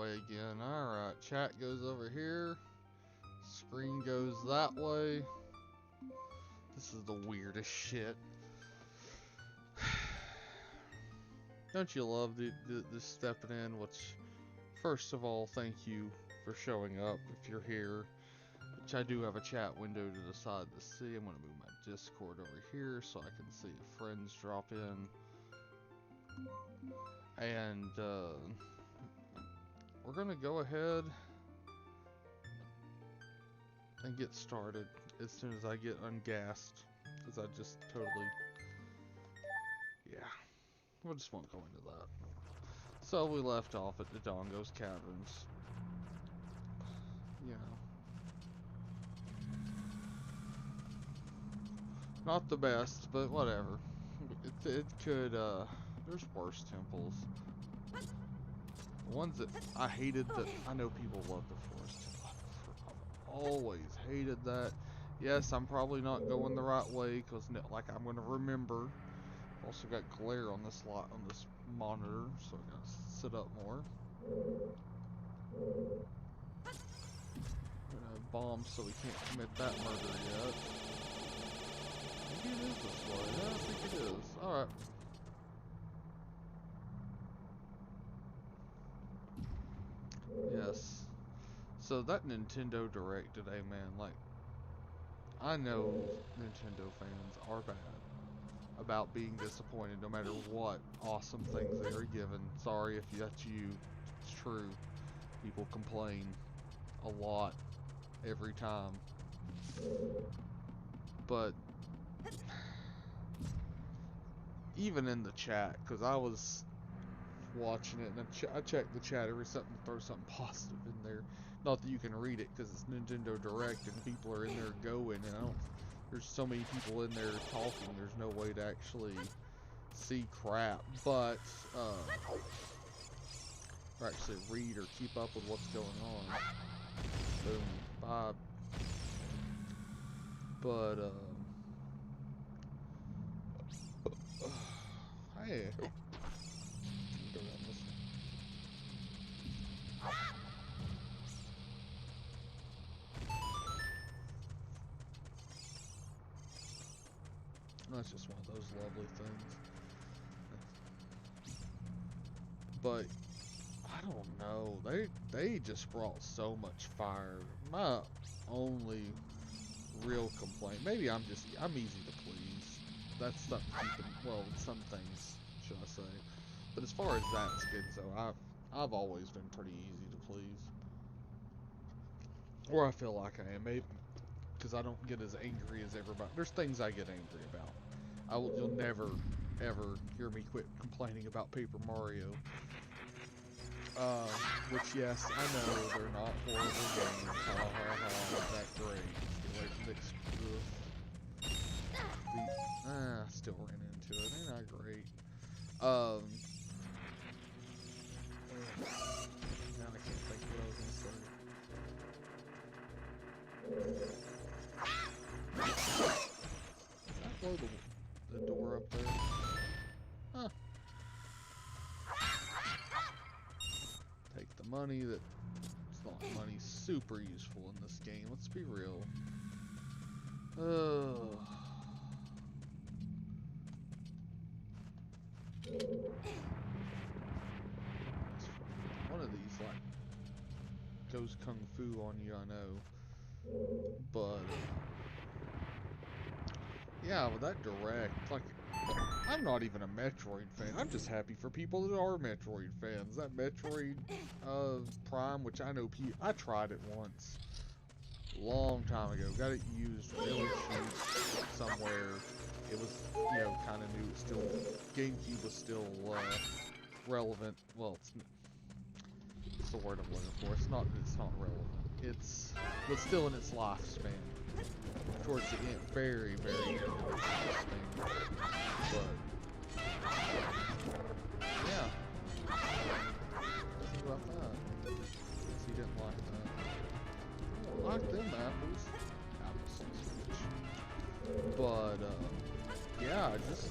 way again. Alright, chat goes over here. Screen goes that way. This is the weirdest shit. Don't you love the stepping in? Which, first of all, thank you for showing up if you're here. Which I do have a chat window to the side to see. I'm going to move my Discord over here so I can see if friends drop in. And we're going to go ahead and get started as soon as I get ungassed. Because I just totally... Yeah. We just won't go into that. So we left off at the Dongo's Caverns. You know. Not the best, but whatever. It could, there's worse temples. The ones that I hated that, I know people love the forest temple. I've always hated that. Yes, I'm probably not going the right way, because like I'm going to remember. Also got glare on this monitor, so I gotta sit up more. Gonna have bombs so we can't commit that murder yet. Maybe it is this way. Yeah, I think it is. Alright. Yes. So that Nintendo Direct today, man, like, I know Nintendo fans are bad about being disappointed no matter what awesome things they are given. Sorry if that's you. It's true. People complain a lot every time. But even in the chat, because I was watching it and I check the chat every something to throw something positive in there. Not that you can read it because it's Nintendo Direct and people are in there going, and there's so many people in there talking, there's no way to actually see crap, but or actually read or keep up with what's going on. Boom, bye. But hey, go down this way. That's just one of those lovely things. But I don't know. They just brought so much fire. My only real complaint, maybe I'm easy to please. That's something some things, should I say. But as far as that's concerned, I've always been pretty easy to please. Or I feel like I am, maybe because I don't get as angry as everybody. There's things I get angry about. You'll never, ever hear me quit complaining about Paper Mario. Which, yes, I know they're not horrible games. Ha ha ha, is that great? Get away from I still ran into it. Ain't that great? Now I can't think of what I was gonna say. Did I blow the door up there? Huh. Take the money that... It's not money super useful in this game, let's be real. One of these, like, goes kung fu on you, I know. But, yeah, with that Direct, like, I'm not even a Metroid fan. I'm just happy for people that are Metroid fans. That Metroid Prime, which I know I tried it once, a long time ago. Got it used really cheap somewhere. It was, you know, kind of new. Still, GameCube was still relevant. Well, it's the word I'm looking for. It's not relevant. But still in its lifespan. Towards the end, very, very end of its lifespan. But yeah, think about that. Guess he didn't like that. I don't like them apples. Apples, but yeah, I just.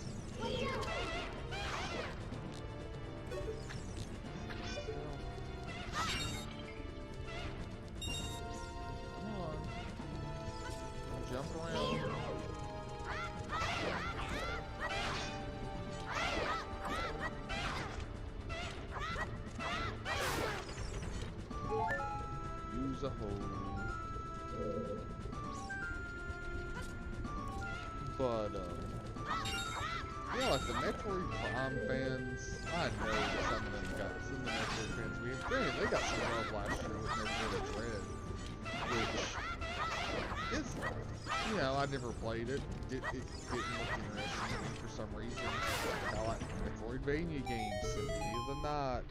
But yeah, like the Metroid Prime fans, I know that some of them got some of the Metroid fans. Granted, they got some love last year with Metroid Dread, which is, you know, I never played it. It didn't look interesting to me for some reason. I like Metroidvania games, Symphony of the Night.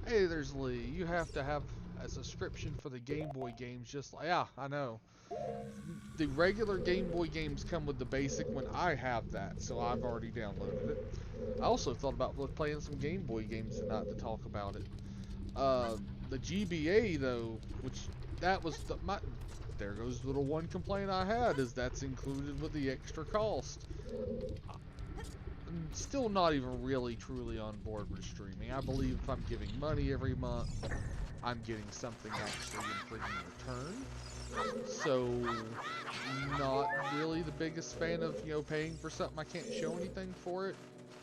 Hey, there's Lee. You have to have a subscription for the Game Boy games, just like, yeah, I know. The regular Game Boy games come with the basic one. I have that, so I've already downloaded it. I also thought about playing some Game Boy games tonight to talk about it. The GBA though, which that was there goes the one complaint I had, is that's included with the extra cost. I'm still not even really truly on board with streaming. I believe if I'm giving money every month, I'm getting something actually in freaking return. So, not really the biggest fan of, you know, paying for something I can't show anything for it.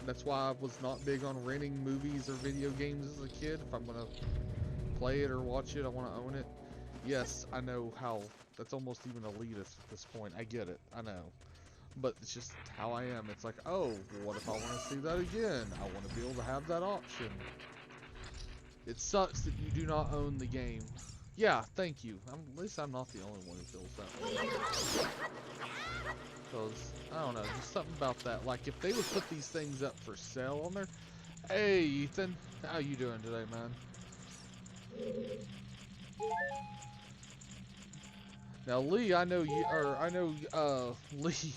That's why I was not big on renting movies or video games as a kid. If I'm gonna play it or watch it, I want to own it. Yes, I know how that's almost even elitist at this point. I get it, I know. But it's just how I am. It's like, oh, what if I want to see that again? I want to be able to have that option. It sucks that you do not own the game. Yeah, thank you. At least I'm not the only one who feels that way. Because, I don't know, just something about that. Like, if they would put these things up for sale on there. Hey, Ethan. How you doing today, man? Now, Lee, I know Lee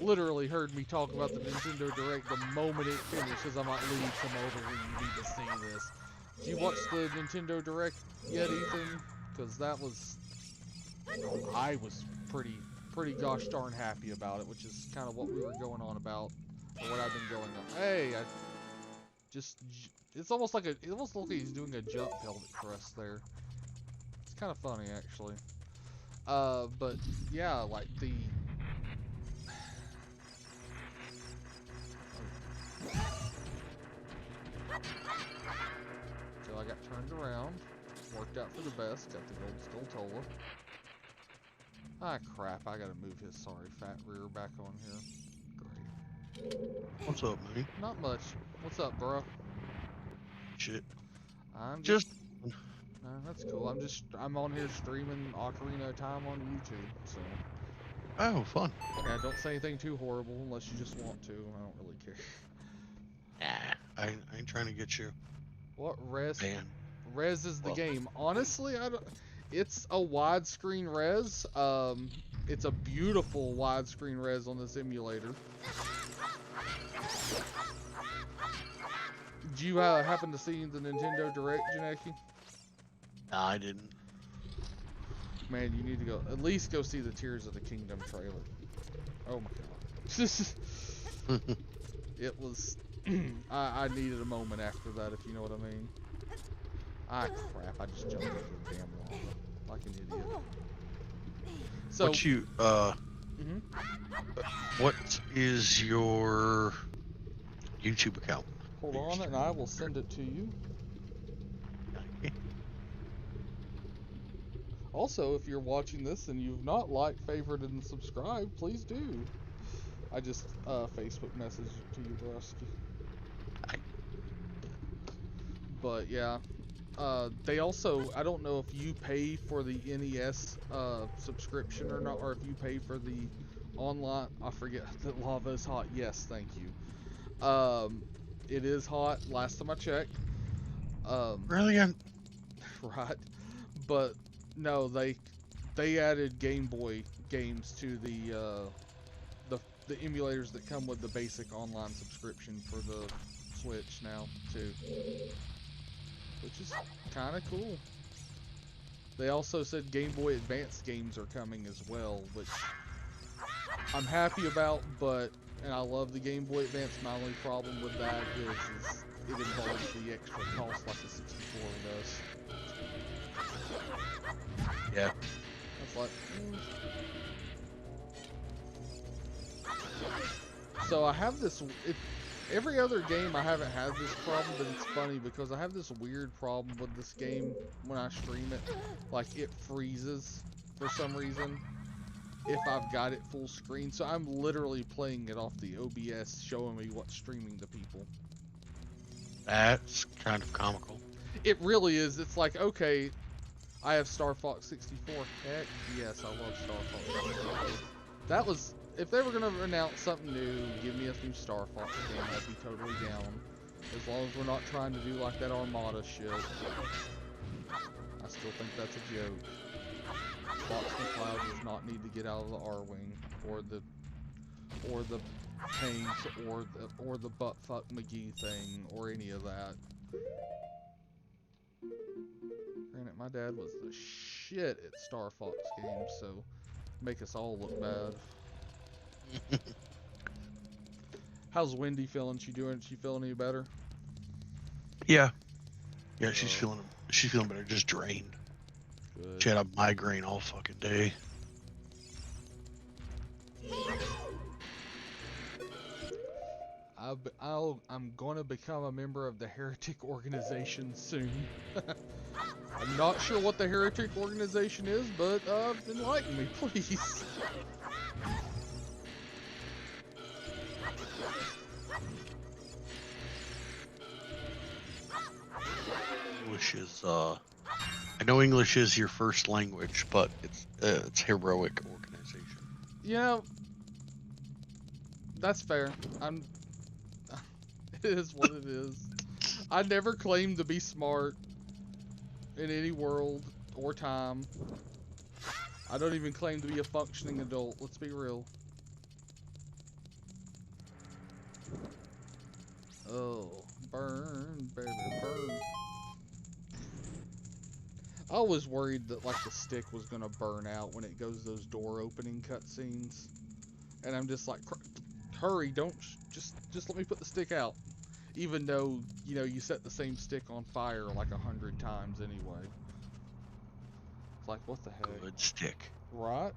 literally heard me talk about the Nintendo Direct the moment it finishes. I'm like, Lee, come over here, you need to see this. Did you watch the Nintendo Direct yet, Ethan? Because that was, I was pretty gosh darn happy about it, which is kind of what we were going on about, or what I've been going on. Hey, it's almost like it almost looks like he's doing a jump pelvic thrust there. It's kind of funny, actually. But yeah, like the so I got turned around, worked out for the best, got the gold Skulltula. Ah crap, I gotta move his sorry fat rear back on here. Great. What's up, man? Not much. What's up, bro? Shit. I'm just that's cool. I'm on here streaming Ocarina of Time on YouTube, so. Oh, fun. Yeah, don't say anything too horrible unless you just want to. I don't really care. Nah, I ain't trying to get you. What res? Man. Res is the game. Honestly, I don't. It's a widescreen res. It's a beautiful widescreen res on this emulator. Did you happen to see the Nintendo Direct, Janeki? Nah, I didn't. Man, you need to go at least go see the Tears of the Kingdom trailer. Oh my god. It was. I needed a moment after that, if you know what I mean. Ah crap! I just jumped into the damn lava like an idiot. So. What you What is your YouTube account? Hold on, and I will send it to you. Also, if you're watching this and you've not liked, favored, and subscribed, please do. I just Facebook messaged it to you, Brusky. But yeah, they also, I don't know if you pay for the NES subscription or not, or if you pay for the online. I forget that lava is hot. Yes, thank you. It is hot. Last time I checked. Brilliant. Right, but. No, they added Game Boy games to the emulators that come with the basic online subscription for the Switch now too, which is kind of cool. They also said Game Boy Advance games are coming as well, which I'm happy about. And I love the Game Boy Advance. My only problem with that is it involves the extra cost like the 64 does. Yeah. That's like. So I have this. Every other game I haven't had this problem, but it's funny because I have this weird problem with this game when I stream it. Like it freezes for some reason. if I've got it full screen. So I'm literally playing it off the OBS, showing me what's streaming to people. That's kind of comical. It really is. It's like, okay, I have Star Fox 64. Heck yes, I love Star Fox 64. That was, if they were going to announce something new, give me a new Star Fox game, I'd be totally down. As long as we're not trying to do like that Armada shit. I still think that's a joke. Fox McCloud does not need to get out of the R-Wing, or the paint, or the buttfuck McGee thing, or any of that. Granted, my dad was the shit at Star Fox games, so make us all look bad. How's Wendy feeling? She feeling any better? Yeah. Yeah, she's feeling better, just drained. Good. She had a migraine all fucking day. I'm gonna become a member of the Heretic organization soon. I'm not sure what the Heretic organization is, but enlighten me, please. English is I know English is your first language, but it's heroic organization. Yeah, that's fair. It is what it is. I never claimed to be smart in any world or time. I don't even claim to be a functioning adult. Let's be real. Oh, burn, baby, burn. I was worried that like the stick was gonna burn out when it goes those door opening cutscenes, and I'm just like, hurry, don't just let me put the stick out, even though you know you set the same stick on fire like 100 times anyway. It's like, what the heck? Good stick. Right?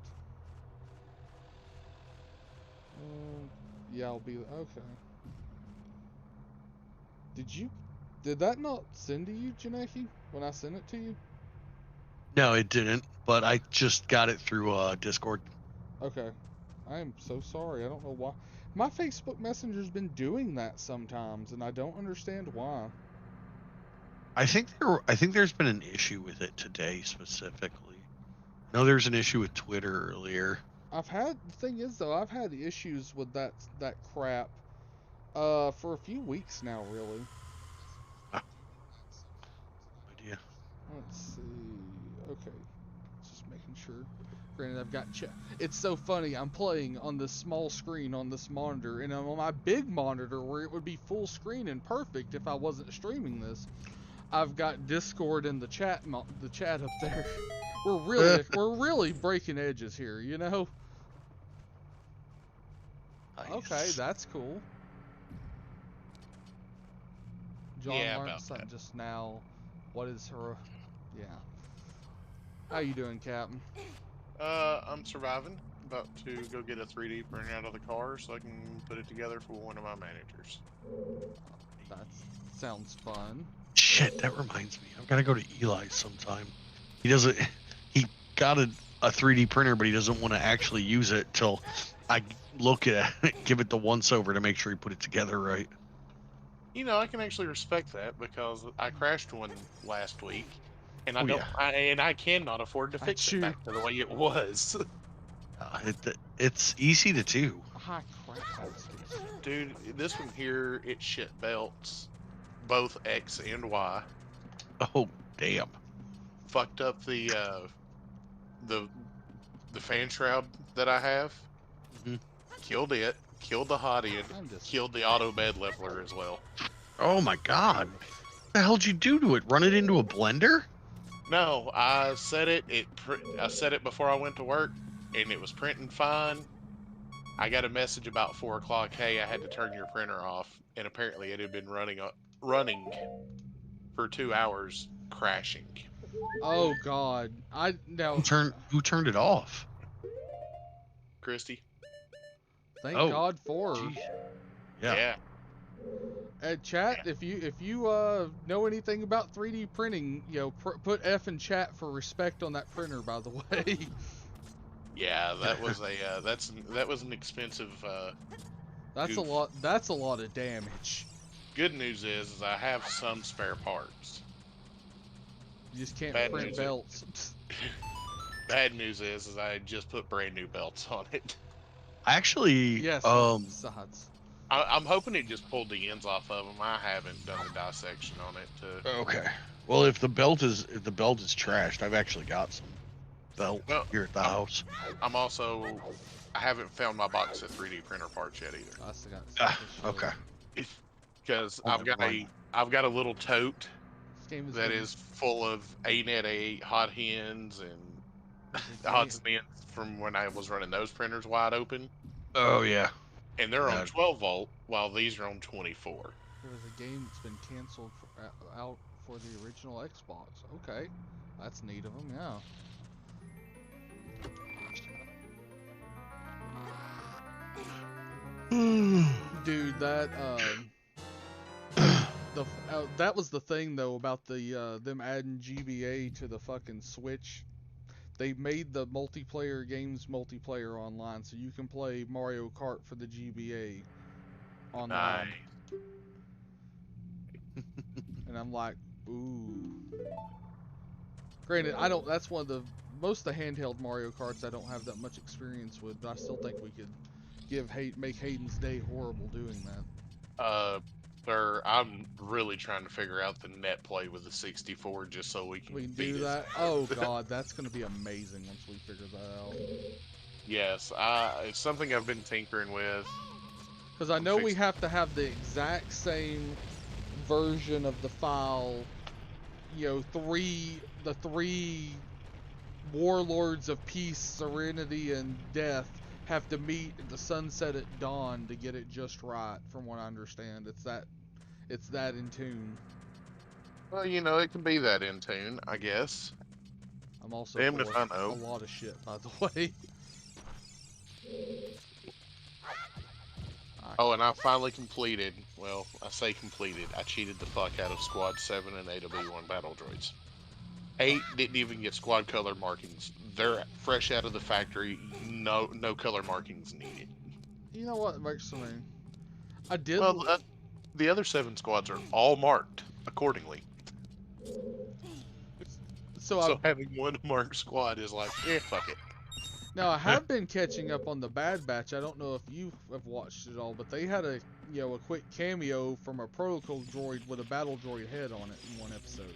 Yeah, I'll be okay. Did that not send to you, Janeki, when I sent it to you? No, it didn't, but I just got it through Discord. Okay. I am so sorry. I don't know why. My Facebook Messenger's been doing that sometimes, and I don't understand why. I think there's been an issue with it today specifically. I know there's an issue with Twitter earlier. The thing is though, I've had issues with that crap for a few weeks now, really. Idea. Let's see. Okay. Just making sure. Granted, I've got it's so funny. I'm playing on this small screen on this monitor, and I'm on my big monitor where it would be full screen and perfect if I wasn't streaming this. I've got Discord and the chat up there. We're really breaking edges here, you know. Nice. Okay, that's cool. John learned something just now. What is her? Yeah. How you doing, Captain? I'm surviving. About to go get a 3D printer out of the car so I can put it together for one of my managers. That sounds fun. Shit, that reminds me. I've got to go to Eli's sometime. He got a 3D printer, but he doesn't want to actually use it till I look at it, give it the once over to make sure he put it together right. You know, I can actually respect that because I crashed one last week, and I cannot afford to fix it back to the way it was. It's easy to do. High crap. Dude, this one here, it shit belts, both X and Y. Oh damn! Fucked up the fan shroud that I have. Mm-hmm. Killed it. Killed the hot end. Killed the auto bed leveler as well. Oh my god! What the hell did you do to it? Run it into a blender? No, I set it. I set it before I went to work, and it was printing fine. I got a message about 4 o'clock. Hey, I had to turn your printer off, and apparently it had been running for 2 hours, crashing. Oh God! Who turned it off? Christy. Thank God for her. Yeah. Chat, if you know anything about 3D printing, you know, put F in chat for respect on that printer, by the way. Yeah, that was a that was an expensive That's a goof. lot. That's a lot of damage. Good news is I have some spare parts. You just can't Bad print news belts. Bad news is I just put brand new belts on it. Actually, Yes, that's besides. I'm hoping it just pulled the ends off of them. I haven't done the dissection on it to. okay. Well, if the belt is trashed, I've actually got some belt Well, here at the I'm, house. I'm also. I haven't found my box of 3D printer parts yet either. I still got Ah, selfish okay. Because Oh, never mind. I've got a little tote This game has that been. is full of ANET 8 hot hens and There's a game. odds and ends from when I was running those printers wide open, Oh yeah. and they're on That- 12 volt while these are on 24. There was a game that's been canceled out for the original Xbox. Okay, that's neat of them. Yeah. Dude, that was the thing though about the them adding GBA to the fucking Switch. They made the multiplayer games multiplayer online, so you can play Mario Kart for the GBA online. And I'm like, ooh. Granted, I don't. That's one of the most of the handheld Mario Karts I don't have that much experience with, but I still think we could make Hayden's day horrible doing that. Sir, I'm really trying to figure out the net play with the 64 just so we can We can beat do his that. ass. Oh god, that's gonna be amazing once we figure that out. Yes, it's something I've been tinkering with. Because I know we have to have the exact same version of the file. You know, the three warlords of peace, serenity, and death have to meet at the sunset at dawn to get it just right. From what I understand, it's that in tune. Well, you know, it can be that in tune, I guess. I'm also Damn full if I of know. a lot of shit, by the way. Oh, and I finally completed. Well, I say completed. I cheated the fuck out of Squad 7 and AW1 battle droids. 8 didn't even get squad color markings. They're fresh out of the factory. No color markings needed. You know what makes me? I did. Well, the other 7 squads are all marked accordingly. So having one marked squad is like, fuck it. Now I have been catching up on the Bad Batch. I don't know if you have watched it all, but they had a quick cameo from a protocol droid with a battle droid head on it in one episode.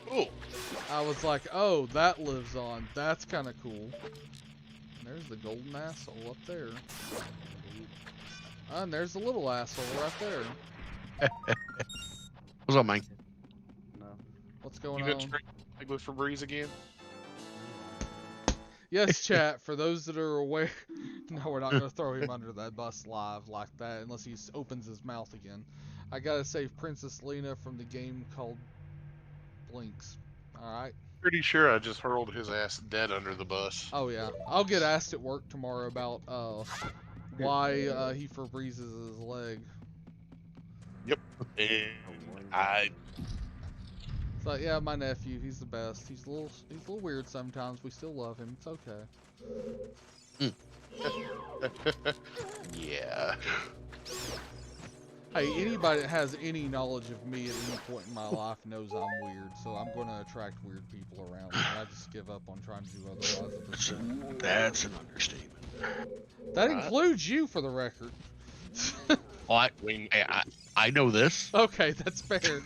Cool. I was like, oh, that lives on. That's kind of cool. And there's the golden asshole up there. And there's the little asshole right there. What's up, man? No. What's going You on? been drinking with Febreze again? Yes, chat. For those that are aware, no, we're not gonna throw him under that bus live like that unless he opens his mouth again. I gotta save Princess Lena from the game called Blinks. All right. Pretty sure I just hurled his ass dead under the bus. Oh yeah, I'll get asked at work tomorrow about why he Febrezes his leg. Yep. And I It's like, yeah, my nephew, he's the best. He's a little weird sometimes. We still love him. It's okay. yeah. Hey, anybody that has any knowledge of me at any point in my life knows I'm weird, so I'm gonna attract weird people around me. I just give up on trying to do otherwise at this point. That's an understatement. That includes you, for the record. Well, I know this. Okay, that's fair.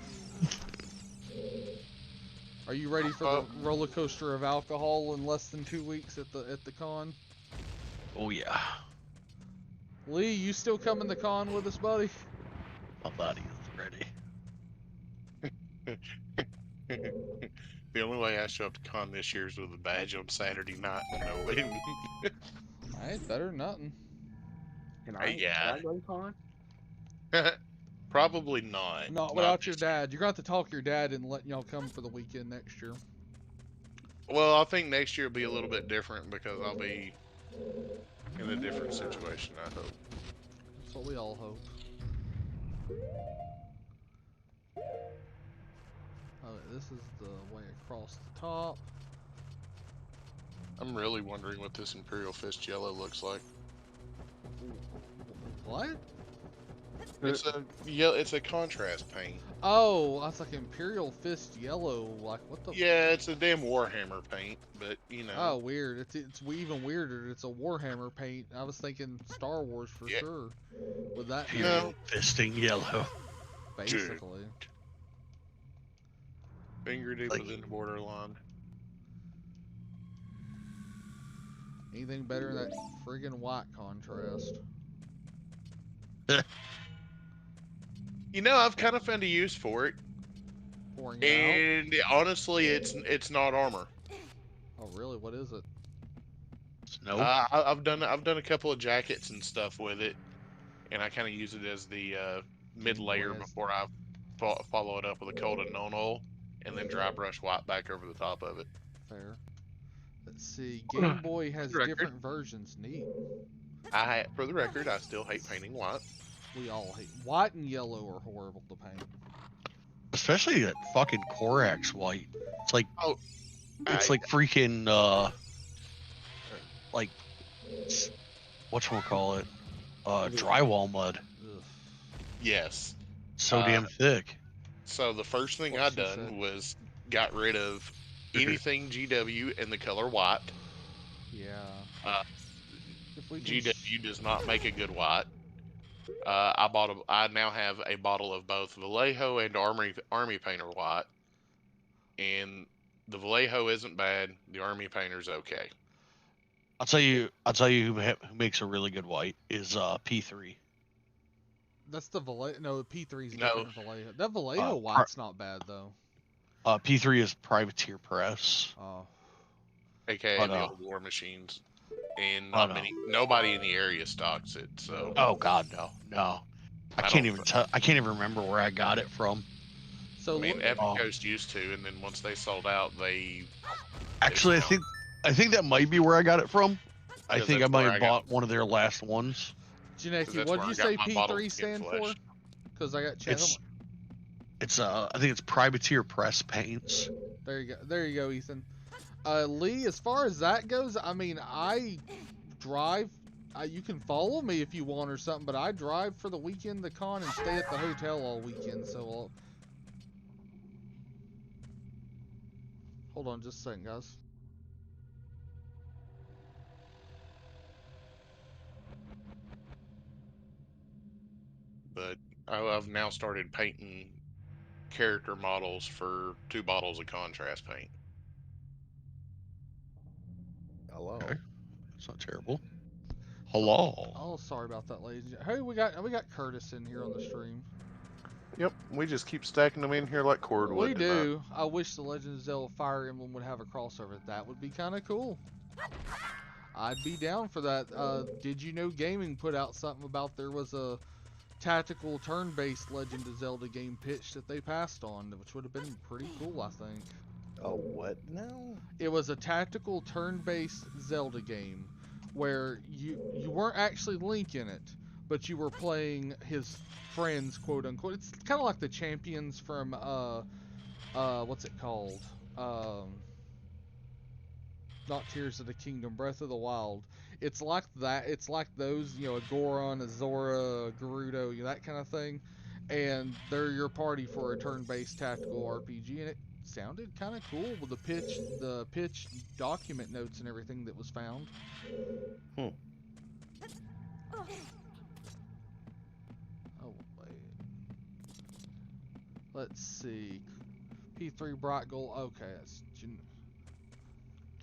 Are you ready for the roller coaster of alcohol in less than 2 weeks at the con? Oh yeah. Lee, you still coming to con with us, buddy? My body is ready. The only way I show up to con this year is with a badge on Saturday night and no win. I ain't better than nothing. Can I go con? Probably not. Not without your dad. You're going to have to talk your dad and let y'all come for the weekend next year. Well, I think next year will be a little bit different because I'll be in a different situation, I hope. That's what we all hope. Oh, this is the way across the top. I'm really wondering what this Imperial Fist Yellow looks like. What? It's a contrast paint. Oh, I was like Imperial Fist Yellow. Like, what the? Yeah, it's a damn Warhammer paint, but you know. Oh, weird. It's even weirder. It's a Warhammer paint. I was thinking Star Wars for Yeah. sure. With that, Imperial fisting yellow. basically. Finger deep Like- within the borderline. Anything better than that friggin' white contrast? You know, I've kind of found a use for it, Pouring it out. and honestly, it's not armor. Oh, really? What is it? Snow. I've done a couple of jackets and stuff with it, and I kind of use it as the mid layer Yes. before I follow it up with a cold and known oil, and then dry brush white back over the top of it. Fair. Let's see. Game Boy has Record. different versions. Neat. For the record, I still hate painting white. We all hate. White and yellow are horrible to paint. Especially that fucking Corax white. It's like Oh, it's like freaking like whatchamacallit? Drywall mud. Ugh. yes. So damn thick. So the first thing What I she done said. was got rid of anything GW in the color white. Yeah. Uh, If we can GW does not make a good white. I now have a bottle of both Vallejo and Army Painter white, and the Vallejo isn't bad. The Army Painter's okay. I'll tell you who makes a really good white is P3. That's the Vallejo. No, P3 is No. different than Vallejo. That Vallejo Uh, white's not bad though. P3 is Privateer Press. Oh, AKA Oh, the no. old War Machines, and Oh, no. nobody in the area stocks it. So Oh God, no. I I can't don't- even tell. I can't even remember where I got it from. so I mean, look- Epic Oh. Coast used to, and then once they sold out, they Actually, Discount. I think that might be where I got it from. I Because think I that's might where have I got- bought one of their last ones. Janeki, that's what where did I you got say my bottle P3 of skin stand for? flesh. Because I got chat. It's I think it's Privateer Press Paints. There you go. There you go, Ethan. Lee, as far as that goes, I mean, I drive. You can follow me if you want or something, but I drive for the weekend, the con, and stay at the hotel all weekend. So, hold on just a second, guys. But I've now started painting character models for 2 bottles of contrast paint. Hello. Okay. It's not terrible. Hello. Oh, sorry about that, ladies. Hey, we got Curtis in here on the stream. Yep, we just keep stacking them in here like cordwood. We do. I wish the Legend of Zelda Fire Emblem would have a crossover. That would be kind of cool. I'd be down for that. Did you know Gaming put out something about there was a tactical turn-based Legend of Zelda game pitch that they passed on, which would have been pretty cool, I think. Oh, what now? It was a tactical turn-based Zelda game where you weren't actually Link in it, but you were playing his friends, quote unquote. It's kind of like the champions from what's it called? Not Tears of the Kingdom, Breath of the Wild. It's like that. It's like those, you know, a Goron, a Zora, a Gerudo, you know, that kind of thing. And they're your party for a turn-based tactical RPG, and it sounded kind of cool with the pitch document notes and everything that was found. Hmm. Oh wait. Let's see. P3 Bright Gold. Okay, that's.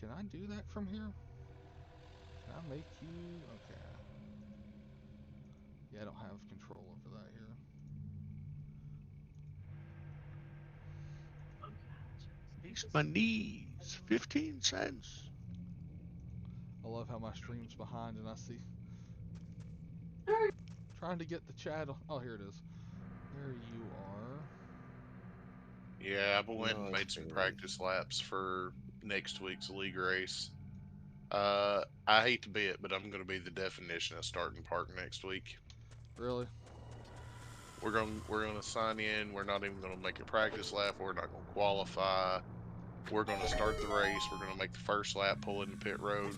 Can I do that from here? Can I make you? Okay. Yeah, I don't have control over that here. Makes my knees 15 cents. I love how my stream's behind and I see. Trying to get the chat. Oh, here it is. There you are. Yeah, I went and No, made some it's practice laps for next week's league race. I hate to be it, but I'm going to be the definition of starting park next week. Really? We're going to sign in. We're not even going to make a practice lap. We're not going to qualify. We're going to start the race. We're going to make the first lap, pull into pit road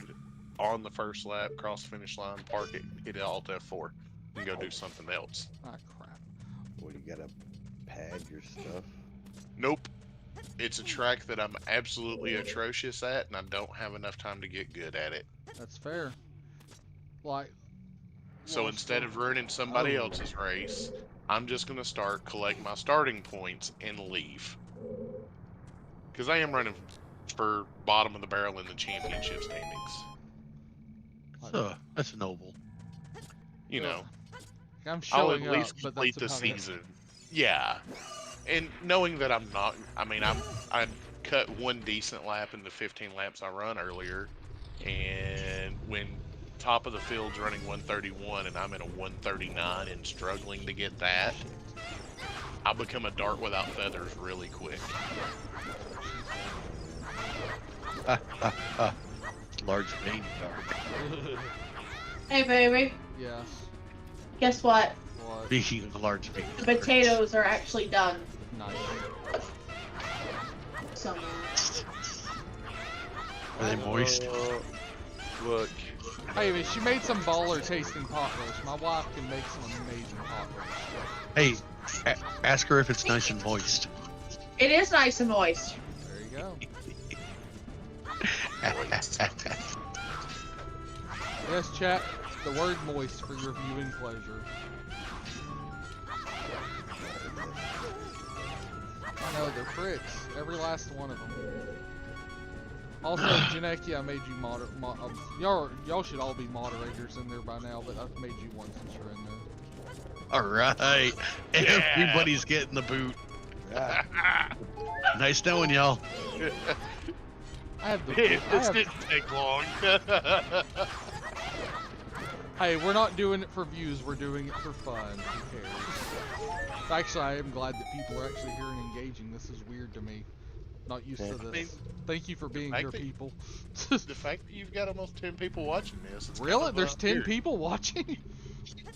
on the first lap, cross the finish line, park it, hit Alt F4, and go do something else. Ah, crap. Well, you gotta pad your stuff. Nope. It's a track that I'm absolutely atrocious at, and I don't have enough time to get good at it. That's fair. Like, So instead of ruining somebody else's race, I'm just going to start, collect my starting points, and leave. Because I am running for bottom of the barrel in the championship standings. That's noble. You know, I'm I'll at showing least up, but complete that's the about it. season. Yeah. And knowing that I'm not, I mean, I cut one decent lap in the 15 laps I run earlier. And when top of the field's running 131 and I'm in a 139 and struggling to get that, I'll become a dart without feathers really quick. Large vein dart. Hey, baby. Yes. Guess what? What? Speaking of large vein The darts. potatoes are actually done. Nice. So Are they moist? Look. Hey, but she made some baller tasting pot roast. My wife can make some amazing pot roast. Hey, ask her if it's nice and moist. it is nice and moist. There you go. Yes, chat. The word moist for your viewing pleasure. I know, they're pricks. Every last one of them. Also, Janeki, I made you y'all should all be moderators in there by now, but I've made you one since you're in there. Alright. Everybody's getting the boot. Yeah. Nice knowing y'all. I have the. This didn't take long. Hey, we're not doing it for views. We're doing it for fun. Who cares? Actually, I am glad that people are actually here and engaging. This is weird to me. Not used to this. mean, Thank you for being fact here, that- people. The fact that you've got almost 10 people watching this. It's Really? kind of, There's 10 weird. people watching?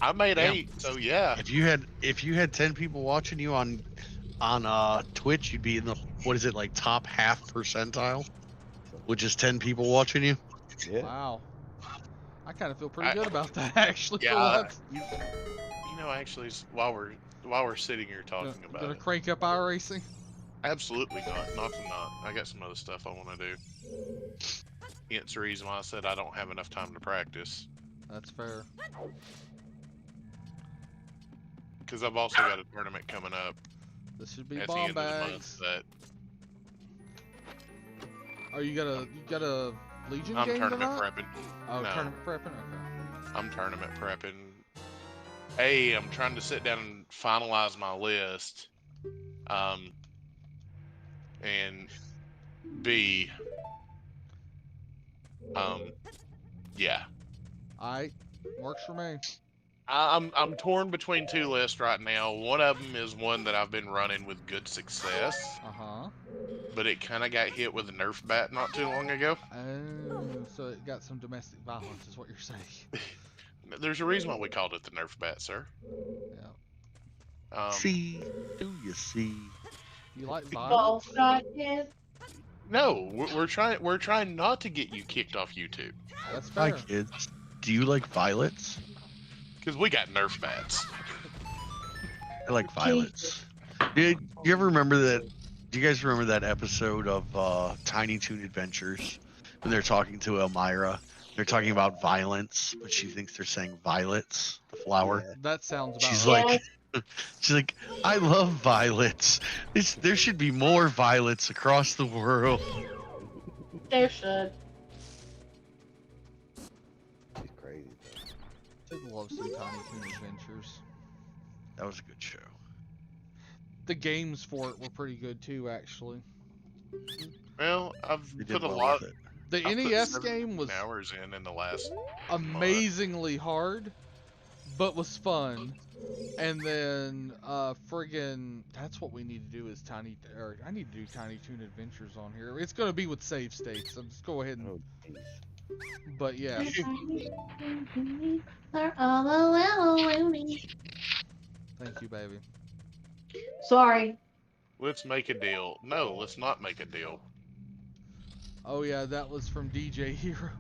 I made Yeah. 8, so yeah. If you had 10 people watching you on Twitch, you'd be in the like top half percentile, which is 10 people watching you. Yeah. Wow. I kind of feel pretty good about that, actually. Yeah, for once. You know, actually, while we're sitting here talking about Gonna it, crank up our racing? absolutely not. I got some other stuff I want to do. Hence the reason why I said I don't have enough time to practice. That's fair. Because I've also got a tournament coming up This should be at the bomb end of the bags. month that Oh, you got a Legion I'm game tournament tonight? prepping. Oh, No. tournament prepping? Okay. I'm tournament prepping. A, I'm trying to sit down and finalize my list. And B, yeah. Alright. Works for me. I'm torn between 2 lists right now. One of them is one that I've been running with good success, Uh-huh. but it kind of got hit with a Nerf bat not too long ago. Oh, so it got some domestic violence, is what you're saying. There's a reason why we called it the Nerf bat, sir. Yeah. See, do you see? You like Ball violence? shot is. No, we're trying not to get you kicked off YouTube That's Hi, fair. kids. Do you like violets? because we got Nerf bats. I like violets. Did you ever remember that? Do you guys remember that episode of Tiny Toon Adventures when they're talking to Elmira? They're talking about violence, but she thinks they're saying violets, the flower. Yeah. That sounds about She's right. like, she's like, I love violets. There should be more violets across the world. There should. She's crazy. Though. I love some Tiny Toon Adventures. That was a good show. The games for it were pretty good too, actually. Well, I've They did put a well lot. with it. The I've put NES 17 game was hours in the last. amazingly hard, but was fun. And then, friggin', that's what we need to do is I need to do Tiny Toon Adventures on here. It's gonna be with save states, so just go ahead and, Oh, jeez. but yeah. They're all a little loony. Thank you, baby. Sorry. Let's make a deal. No, let's not make a deal. Oh yeah, that was from DJ Hero.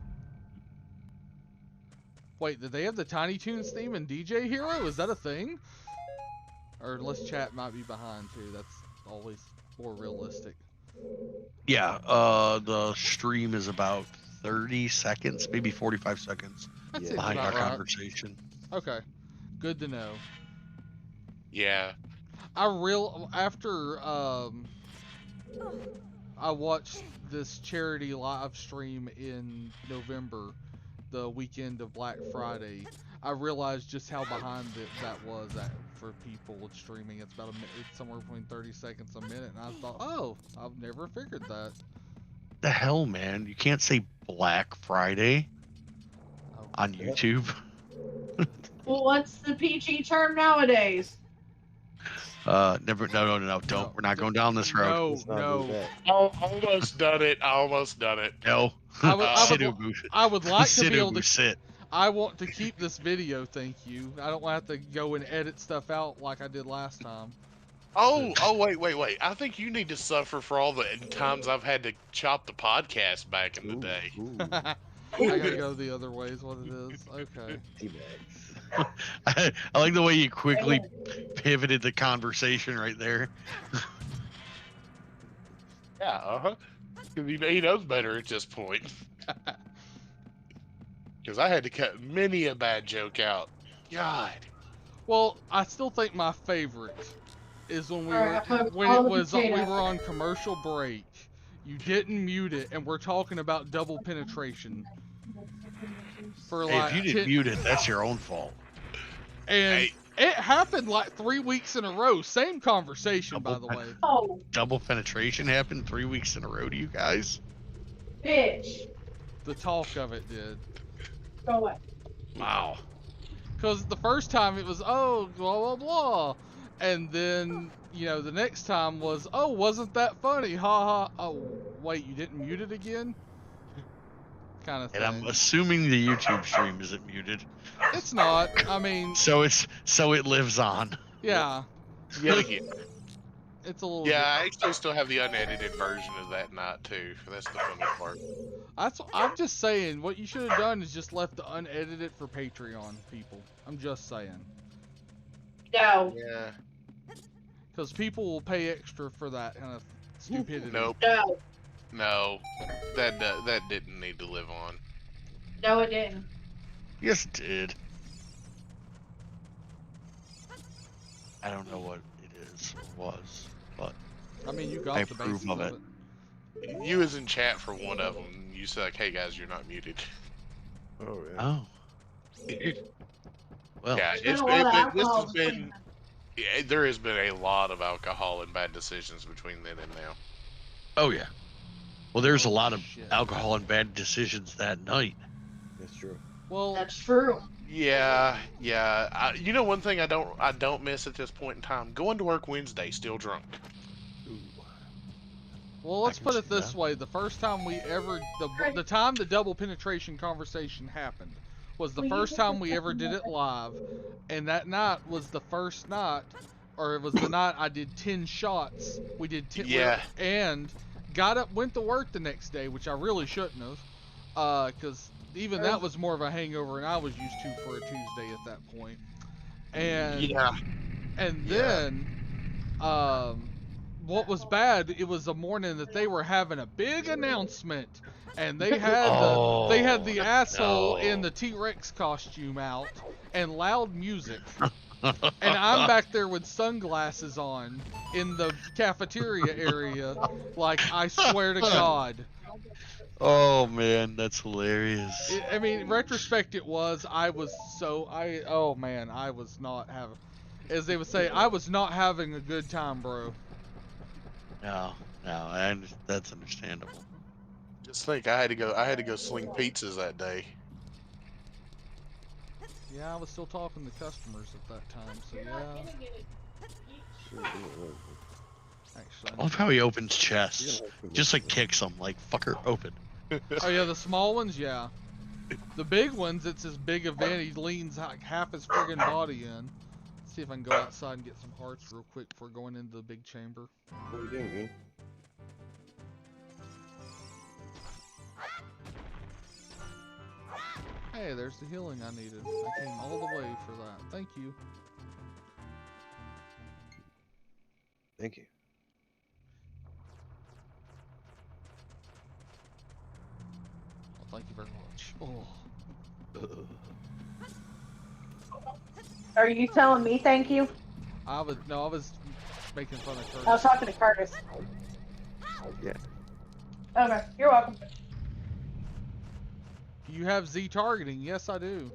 Wait, did they have the Tiny Toons theme in DJ Hero? Is that a thing? Or unless chat might be behind too. That's always more realistic. Yeah, the stream is about 30 seconds, maybe 45 seconds That Yeah. seems behind our about right. conversation. Okay, good to know. Yeah. After I watched this charity live stream in November, the weekend of Black Friday, I realized just how behind that was for people with streaming. It's about it's somewhere between 30 seconds a minute, and I thought, oh, I've never figured that. The hell, man! You can't say Black Friday Oh, on YouTube. Well, what's the PG term nowadays? Never. No. Don't. No, We're not going down this road. No, Let's not do no. that. Almost done it. Almost done it. No. I would Sinubu. I would like to be able Sinubu, to. sit. I want to keep this video, thank you. I don't want to have to go and edit stuff out like I did last time. Oh, wait. I think you need to suffer for all the times I've had to chop the podcast back in the day. Ooh, I gotta go the other way is what it is. Okay. teabags. I like the way you quickly pivoted the conversation right there. Yeah, Because he knows better at this point. Because I had to cut many a bad joke out. God. Well, I still think my favorite is when we Alright, were I put when all it the was we potatoes. were on commercial break. You didn't mute it, and we're talking about double penetration for Hey, like if you didn't mute it, that's your own fault. and Hey. it happened like 3 weeks in a row. Same conversation, by the Double way. Oh, Double penetration happened 3 weeks in a row to you guys. bitch. The talk of it did. Go away. Wow. Because the first time it was, oh, blah, blah, blah. And then, the next time was, oh, wasn't that funny? Ha ha. Oh, wait, you didn't mute it again? Kind of thing. And I'm assuming the YouTube stream isn't muted, It's not. I mean, so it lives on. yeah. Yet again. It's a little Yeah, I actually still have the unedited version of that night, too. That's the funny part. I'm just saying, what you should have done is just left the unedited for Patreon people. I'm just saying. No. Yeah. Because people will pay extra for that kind of stupidity. Nope. No. No. That didn't need to live on. No, it didn't. Yes, it did. I don't know what it is or was, but I mean, you got I the approve basis of of it. it. You was in chat for one of them. You said, like, hey, guys, you're not muted. Oh yeah. oh well. Yeah, There's been a lot of this alcohol has between been... them. Yeah, there has been a lot of alcohol and bad decisions between then and now. Oh yeah. Well, there's a lot of Shit. alcohol and bad decisions that night. That's true. Well, That's true. Yeah. You know, one thing I don't miss at this point in time: going to work Wednesday still drunk. Ooh. Well, let's can put it see this that. way: the first time we ever, the time the double penetration conversation happened, was the first time we ever did it live, and that night was the first night, or it was the night I did 10 shots. We did 10, Yeah. and got up, went to work the next day, which I really shouldn't have, because even that was more of a hangover, and I was used to for a Tuesday at that point. And Yeah. and Yeah. then, what was bad? It was the morning that they were having a big announcement, and they had the asshole no. in the T-Rex costume out and loud music, and I'm back there with sunglasses on in the cafeteria area, like I swear to God. Oh man, that's hilarious. I mean, in retrospect, it was. I was not having, as they would say, I was not having a good time, bro. No, that's understandable. Just think, I had to go sling pizzas that day. Yeah, I was still talking to customers at that time, so yeah. Actually, I love how he opens chests, just like kicks them, like fucker, open. oh yeah, the small ones, yeah. The big ones, it's his big event. He leans like half his friggin' body in. Let's see if I can go outside and get some hearts real quick before going into the big chamber. What are you doing, Hey, there's the healing I needed. I came all the way for that. Thank you. Thank you. Well, thank you very much. Oh. Are you telling me thank you? I was making fun of Curtis. I was talking to Curtis. Yeah. Okay, you're welcome. You have Z targeting. Yes, I do.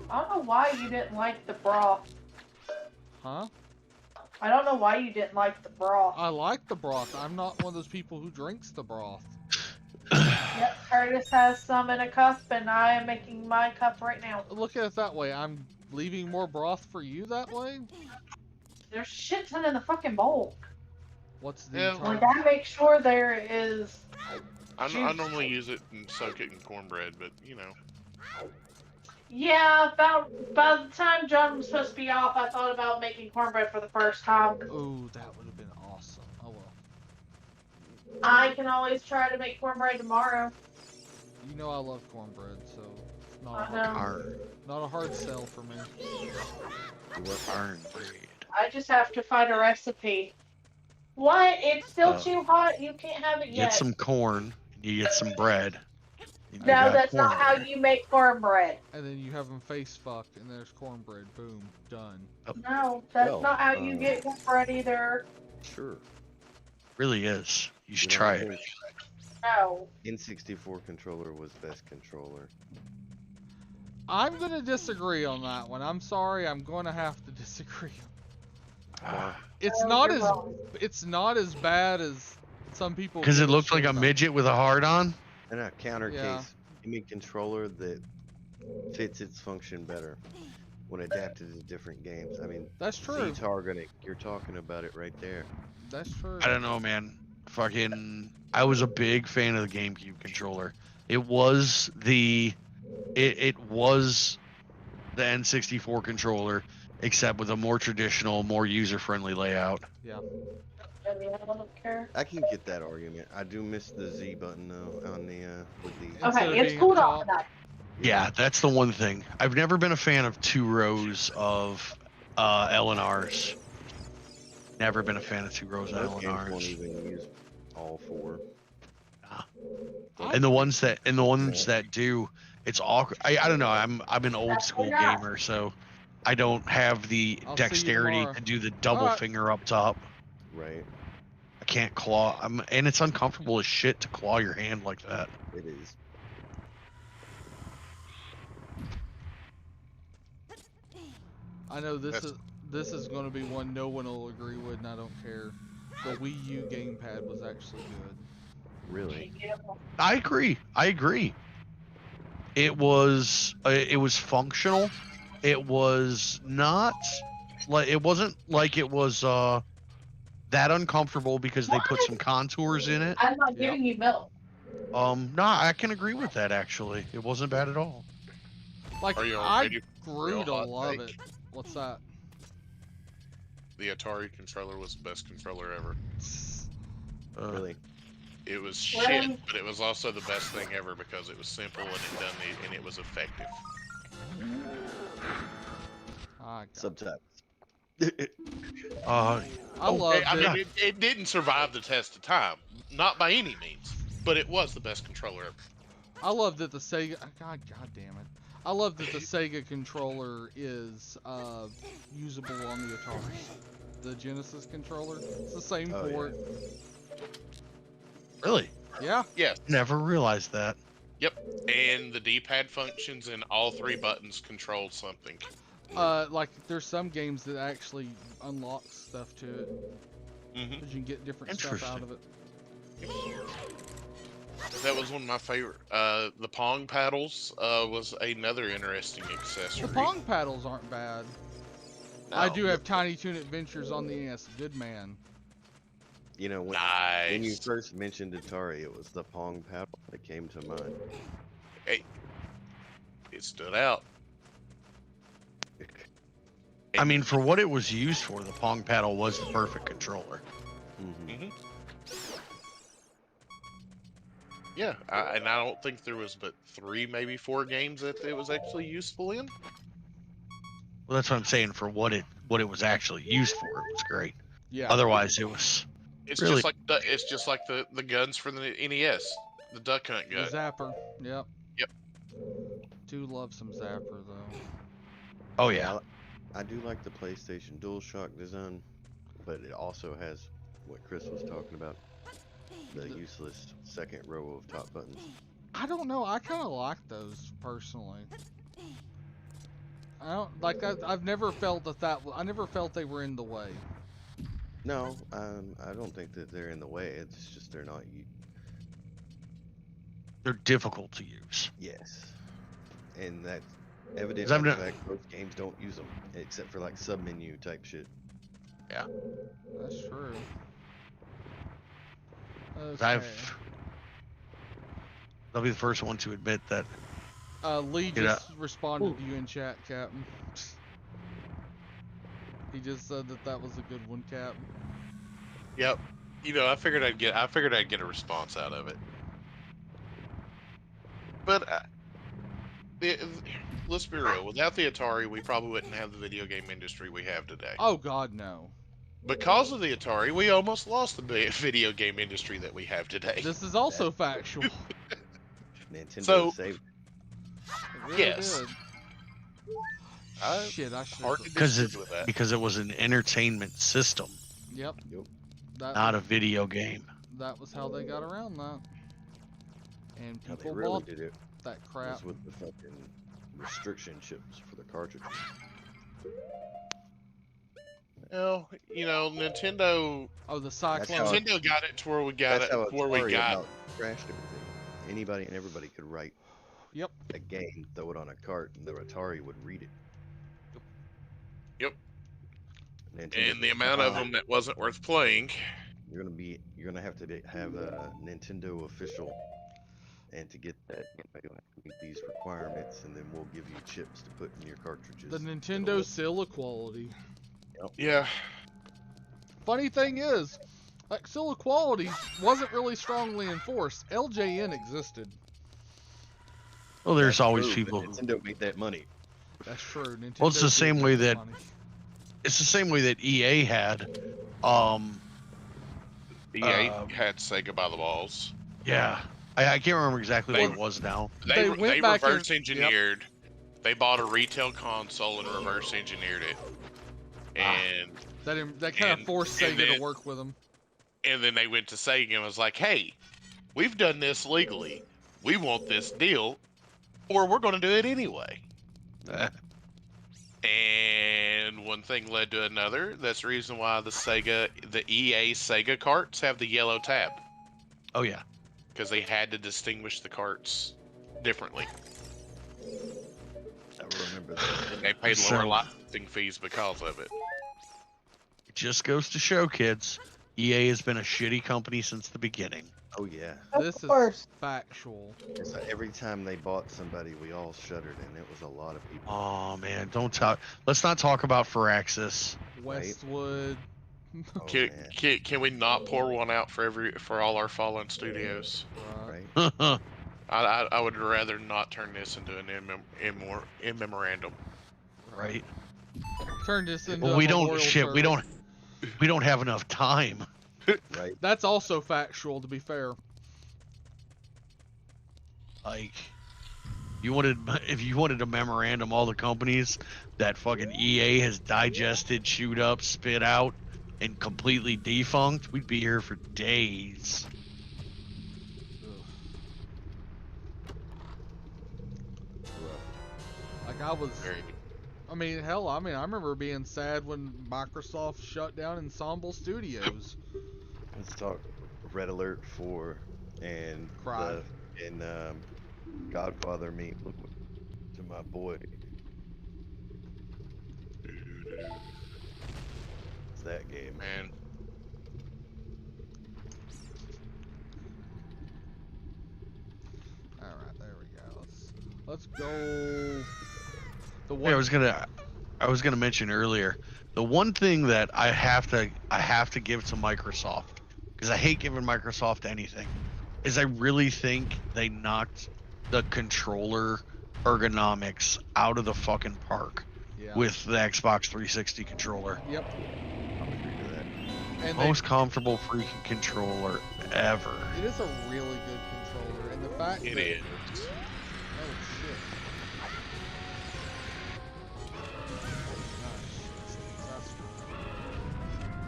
I don't know why you didn't like the broth. Huh? I don't know why you didn't like the broth. I like the broth. I'm not one of those people who drinks the broth. Yep, Curtis has some in a cup, and I am making my cup right now. Look at it that way. I'm leaving more broth for you that way? There's shit ton in the fucking bowl. What's the Yeah, Like, target? I make sure there is I juice. normally use it and soak it in cornbread, but you know. Yeah, about by the time John was supposed to be off, I thought about making cornbread for the first time. Oh, that would have been awesome. Oh well. I can always try to make cornbread tomorrow. You know I love cornbread, so it's not I know. not a hard sell for me. Iron bread. I just have to find a recipe. What? It's still too hot. You can't have it Get yet. some corn. You get some bread. You No, got that's not how cornbread. you make cornbread. And then you have them face fucked, and there's cornbread. Boom, done. No, that's Well, not how you get cornbread either. Sure. Really is. You should You know, try I it. think No. N64 controller was best controller. I'm gonna disagree on that one. I'm sorry, I'm gonna have to disagree. It's No, not you're as wrong. it's not as bad as some people. Because give it looked shit like a about. midget with a hard on. And a counter Yeah. case gaming controller that fits its function better when adapted to different games. I mean, That's true. Z-targeting, you're talking about it right there. That's true. I don't know, man. I was a big fan of the GameCube controller. It was the N64 controller, except with a more traditional, more user-friendly layout. Yeah. I mean, I don't care. I can get that argument. I do miss the Z button though on the with the. Instead Okay, of it's being cooled up off top. tonight. Yeah, that's the one thing. I've never been a fan of 2 rows of LNRs. Never been a fan of 2 rows of Most games won't LNRs. even use all 4. And the ones that do, it's awkward. I don't know. I'm an old school gamer, so I don't have the I'll see you dexterity tomorrow. to do the double Alright. finger up top. Right. I can't claw. And it's uncomfortable as shit to claw your hand like that. It is. I know this is going to be one no one will agree with, and I don't care. The Wii U gamepad was actually good. Really. I agree. It was functional. It was not like it wasn't like it was that uncomfortable because they put some contours in it. I'm not Yep. giving you milk. No, I can agree with that actually. It wasn't bad at all. Like Are you I ready for grew real to hot love take? it. What's that? The Atari controller was the best controller ever. Really. It was Well- shit, but it was also the best thing ever because it was simple and it was effective. I Subtitles. I loved I it. mean, it didn't survive the test of time, not by any means, but it was the best controller ever. I love that the Sega. God damn it! I love that the Sega controller is usable on the Atari. The Genesis controller. It's the same Oh, yeah. port. Really? Yeah. Yes. Never realized that. Yep. And the D-pad functions and all 3 buttons controlled something. Like there's some games that actually unlock stuff to it. Hmm Because you can get different stuff out of it. That was one of my favorite. The Pong paddles was another interesting accessory. The Pong paddles aren't bad. No, I do have Tiny Toon Adventures on the NES. Good man. You know, when you Nice. first mentioned Atari, it was the Pong paddle that came to mind. It stood out. I mean, for what it was used for, the Pong paddle was the perfect controller. Mm-hmm. Yeah, and I don't think there was but 3, maybe 4 games that it was actually useful in. Well, that's what I'm saying. For what it was actually used for, it was great. Yeah. Otherwise, it was It's really. just like the guns from the NES, the Duck Hunt The gun. Zapper. Yep. Yep. Do love some Zapper though. Oh yeah. I do like the PlayStation DualShock design, but it also has what Chris was talking about, the useless second row of top buttons. I don't know. I kind of like those personally. I don't like. I've never felt that. I never felt they were in the way. No, I don't think that they're in the way. It's just they're not. They're difficult to use. Yes, and that's evident 'Cause by I've the no- fact most games don't use them, except for like sub-menu type shit. That's true. 'Cause Okay. I'll be the first one to admit that. Lee You know- just responded to you in chat, Captain. He just said that was a good one, Captain. Yep. You know, I figured I'd get a response out of it. But let's be real. Without the Atari, we probably wouldn't have the video game industry we have today. Oh God, no. Because of the Atari, we almost lost the video game industry that we have today. This is also factual. Nintendo So- saved. It really Yes. did. Shit, I should. Hard to Because disagree with that. it was an entertainment system, Yep. Yep. not a video game. That was how they got around that. And How they people really bought did it that crap. was with the fucking restriction chips for the cartridges. Well, you know, Nintendo Oh, the That's how Cyclone. Nintendo got it to where we got That's it how where we Atari got. about crashed everything. Anybody and everybody could write Yep. a game, throw it on a cart, and the Atari would read it. Yep. Nintendo And the goes, amount of "Nah, them that wasn't worth playing. you're gonna have to have a Nintendo official, and to get that, you'll have to meet these requirements, and then we'll give you chips to put in your cartridges. The that'll Nintendo let- seal equality. Yeah. Funny thing is, like seal equality wasn't really strongly enforced. LJN existed. Well, there's That's always true, people but who. Nintendo made that money. That's true. Nintendo Well, it's the did same make way the that- money. It's the same way that EA had. EA had Sega by the balls. Yeah. I can't remember exactly They- what it was now. They went back and- reverse engineered. They bought a retail console and reverse engineered it. And That kind of and- forced and Sega then- to work with them. then they went to Sega and was like, "Hey, we've done this legally. We want this deal, or we're going to do it anyway." And one thing led to another. That's the reason why the EA Sega carts have the yellow tab, Oh yeah. because they had to distinguish the carts differently. I remember that. And they paid So- lower licensing fees because of it. It just goes to show, kids, EA has been a shitty company since the beginning. Oh yeah. This is course. factual. It's like every time they bought somebody, we all shuddered, and it was a lot of people. Oh man, don't talk. Let's not talk about Firaxis. Westwood. Oh, Can, man, can we not pour one out for all our fallen studios? Right. right? I would rather not turn this into an in memorandum. Right. Turn this into Well, a we don't memorial shit. We service. don't have enough time. Right. That's also factual, to be fair. Like, if you wanted a memorandum, all the companies that fucking EA has digested, chewed up, spit out, and completely defunct, we'd be here for days. Like I was. Very I mean, hell, I remember being sad when Microsoft shut down Ensemble Studios. Let's talk Red Alert 4 and Cry. Godfather me to my boy. It's that game. man. All right, there we go. Let's go. The Yeah, I was I was going to mention earlier, the one thing that I have to give to Microsoft, because I hate giving Microsoft anything, is I really think they knocked the controller ergonomics out of the fucking park Yeah. with the Xbox 360 controller. Yep. I'll agree to that. And Most comfortable freaking controller ever. it is a really good controller, and the fact It that is. oh shit.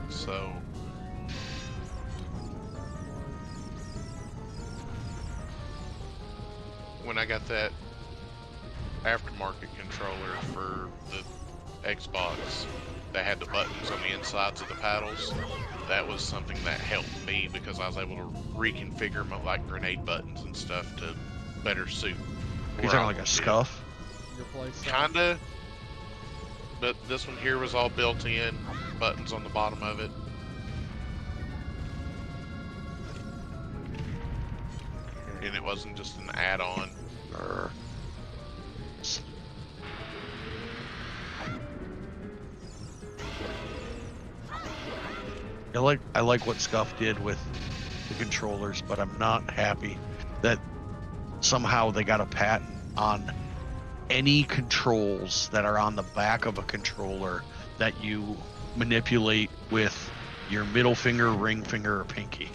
So when I got that aftermarket controller for the Xbox that had the buttons on the insides of the paddles, that was something that helped me because I was able to reconfigure my like grenade buttons and stuff to better suit. You're talking like a scuff? Your play style. Kinda, but this one here was all built in, buttons on the bottom of it. And it wasn't just an add-on. Or I like what Scuff did with the controllers, but I'm not happy that somehow they got a patent on any controls that are on the back of a controller that you manipulate with your middle finger, ring finger, or pinky.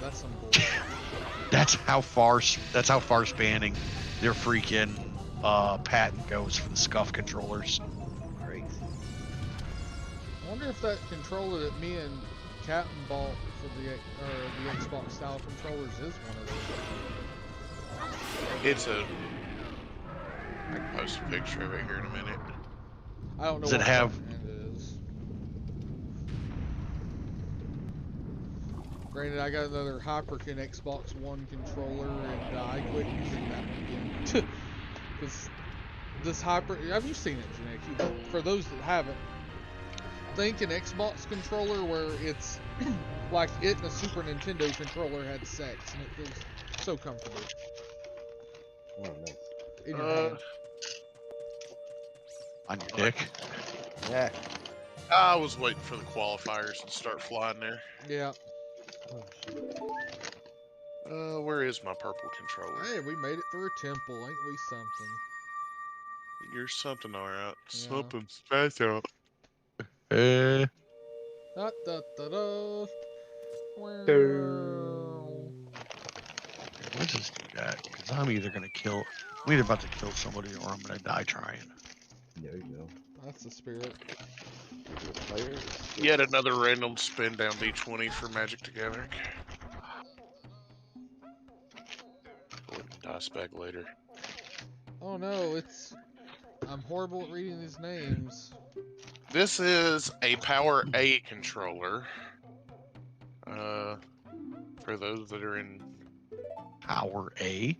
That's some bullshit. That's how far spanning their freaking patent goes for the Scuff controllers. Crazy. I wonder if that controller that me and Captain bought for the Xbox style controllers is one of those. It's a... I can post a picture of it here in a minute. I don't know Does it what have- brand it is. Granted, I got another Hyperkin Xbox One controller, and I quit using that one again. Because this have you seen it, Janek? For those that haven't, think an Xbox controller where it's like it and a Super Nintendo controller had sex, and it feels so comfortable Oh, nice. in your hand. On your dick. Yeah. I was waiting for the qualifiers to start flying there. Yeah. Oh, shit. Where is my purple controller? Hey, we made it through a temple, ain't we something? You're something alright. Yeah. Something special. Da, da, da, da. Wow. What's this dude at? Because I'm either about to kill somebody or I'm gonna die trying. There you go. That's the spirit. Is it a player? Yet another random spin down D20 for Magic the Gathering. Put the dice back later. Oh no, I'm horrible at reading these names. This is a Power A controller. For those that are in... Power A?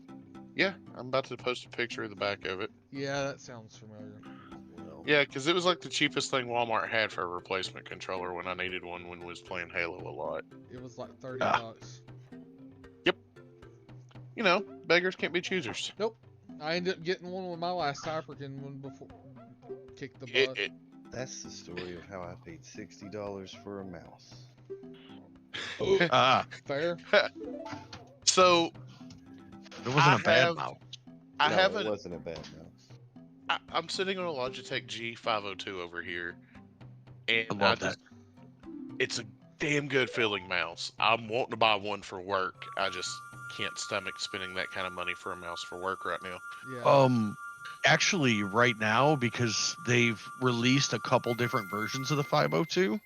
Yeah, I'm about to post a picture of the back of it. Yeah, that sounds familiar. Well, Yeah, because it was like the cheapest thing Walmart had for a replacement controller when I needed one when I was playing Halo a lot. It was like 30 Ah. bucks. You know, beggars can't be choosers. Nope. I ended up getting one with my last Hyperkin one before kicked the butt. that's the story of how I paid $60 for a mouse. Ah, Fair. So, it wasn't a bad have- mouse. I No, haven't... It wasn't a bad mouse. I'm sitting on a Logitech G502 over here, and I love that. it's a damn good feeling mouse. I'm wanting to buy one for work. I just can't stomach spending that kind of money for a mouse for work right now. Yeah. Actually, right now, because they've released a couple different versions of the 502,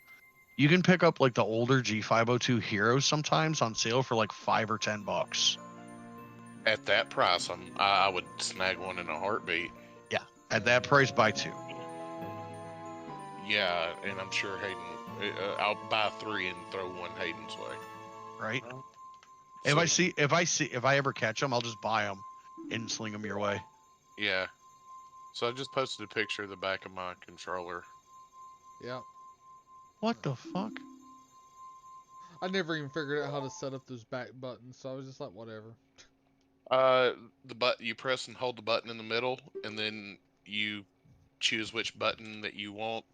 you can pick up like the older G502 Heroes sometimes on sale for like $5 or $10. At that price, I would snag one in a heartbeat. At that price, buy two. Yeah, and I'm sure Hayden. I'll buy 3 and throw one Hayden's way. Right? So, If I ever catch them, I'll just buy them and sling them your way. yeah. So I just posted a picture of the back of my controller. Yeah. What the fuck? I never even figured out how to set up those back buttons, so I was just like, whatever. You press and hold the button in the middle, and then you choose which button that you want.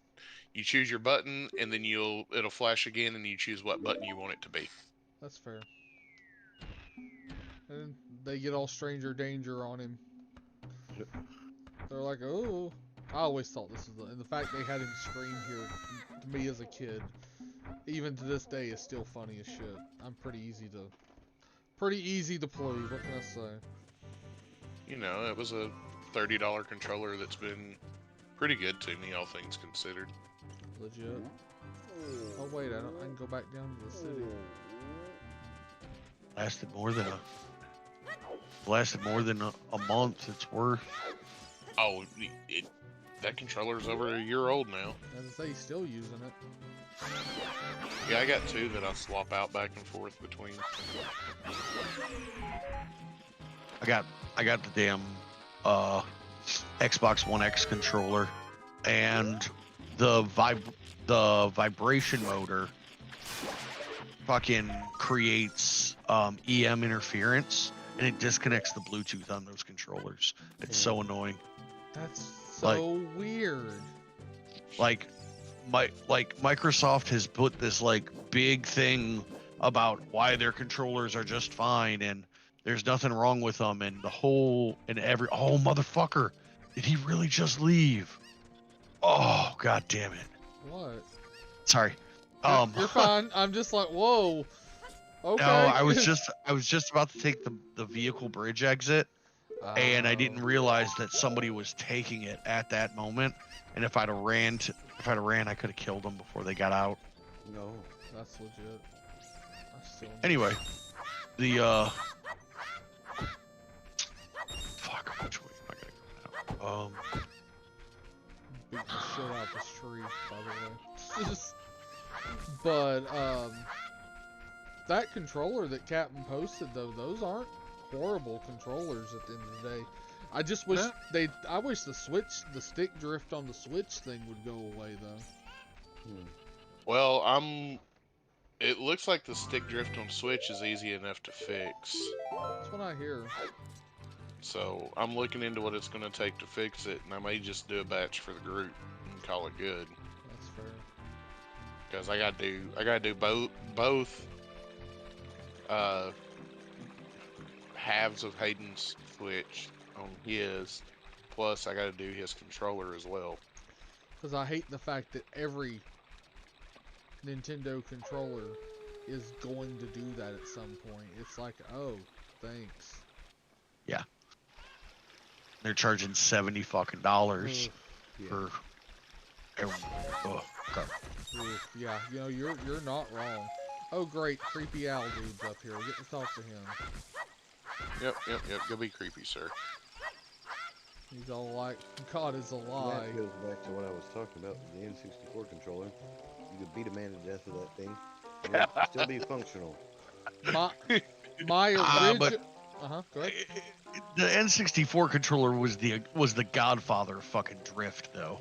You choose your button, and then it'll flash again, and you choose what button you want it to be. That's fair. And they get all stranger danger on him. They're like, oh. I always thought this was and the fact they had him scream here to me as a kid, even to this day, is still funny as shit. I'm pretty easy to please. What can I say? You know, it was a $30 controller that's been pretty good to me, all things considered. Legit. Oh wait, I can go back down to the city. Lasted more than a month. It's worth. Oh, that controller's over a year old now. As I say, he's still using it. Yeah, I got two that I swap out back and forth between. I got the damn Xbox One X controller, and the vibration motor fucking creates EM interference, and it disconnects the Bluetooth on those controllers. It's so annoying. That's so weird. Like Microsoft has put this like big thing about why their controllers are just fine and there's nothing wrong with them, and oh motherfucker, did he really just leave? Oh god damn it. What? Sorry. You're fine. I'm just like, whoa. Okay. No, I was just about to take the vehicle bridge exit, and I didn't realize that somebody was taking it at that moment. And if I'd have ran, I could have killed them before they got out. No. That's legit. Anyway, the fuck, which way am I gonna go now? Beat the shit out this tree, by the way. But that controller that Captain posted though, those aren't horrible controllers at the end of the day. I just wish I wish the stick drift on the Switch thing would go away though. Well, it looks like the stick drift on Switch is easy enough to fix. That's what I hear. So I'm looking into what it's going to take to fix it, and I may just do a batch for the group and call it good. That's fair. Because I gotta do both halves of Hayden's Switch on his, plus I gotta do his controller as well. Because I hate the fact that every Nintendo controller is going to do that at some point. It's like, oh, thanks. Yeah. They're charging $70 fucking dollars for everyone. Oh, God. Yeah, you know, you're not wrong. Oh great, creepy owl dude's up here. We're getting to talk to him. Yep. Go be creepy, sir. He's all like, God is a lie. That goes back to what I was talking about with the N64 controller. You could beat a man to death with that thing. And it'd still be functional. My original. Go ahead. The N64 controller was the godfather of fucking drift, though.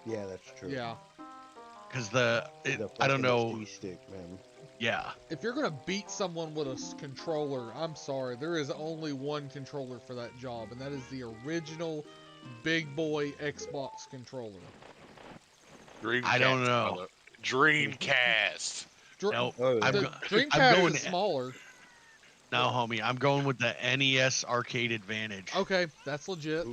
Yeah, that's true. Yeah. Because I don't fucking know. stick, man. Yeah. If you're gonna beat someone with a controller, I'm sorry, there is only one controller for that job, and that is the original big boy Xbox controller. Dreamcast, I don't know. Dreamcast. Nope. Dreamcast is smaller. No, homie, I'm going with the NES Arcade Advantage. Okay, that's legit.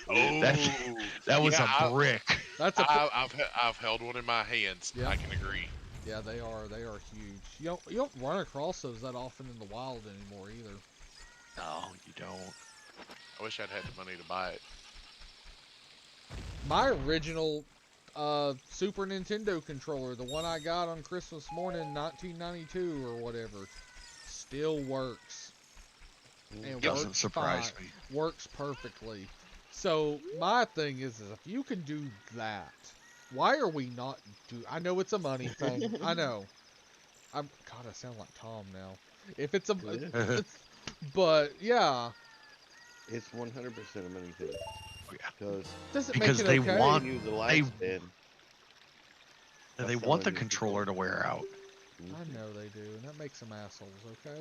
That was a brick. That's I've held one in my hands. Yeah. I can agree. Yeah, they are huge. You don't run across those that often in the wild anymore either. No, you don't. I wish I'd had the money to buy it. My original Super Nintendo controller, the one I got on Christmas morning 1992 or whatever, still works. And Doesn't works surprise fine. me. Works perfectly. So my thing is if you can do that, why are we not I know it's a money thing. I know. God, I sound like Tom now. If it's a but yeah. It's 100% a money thing. Because they okay? want They want the controller to wear out. I know they do, and that makes them assholes, okay?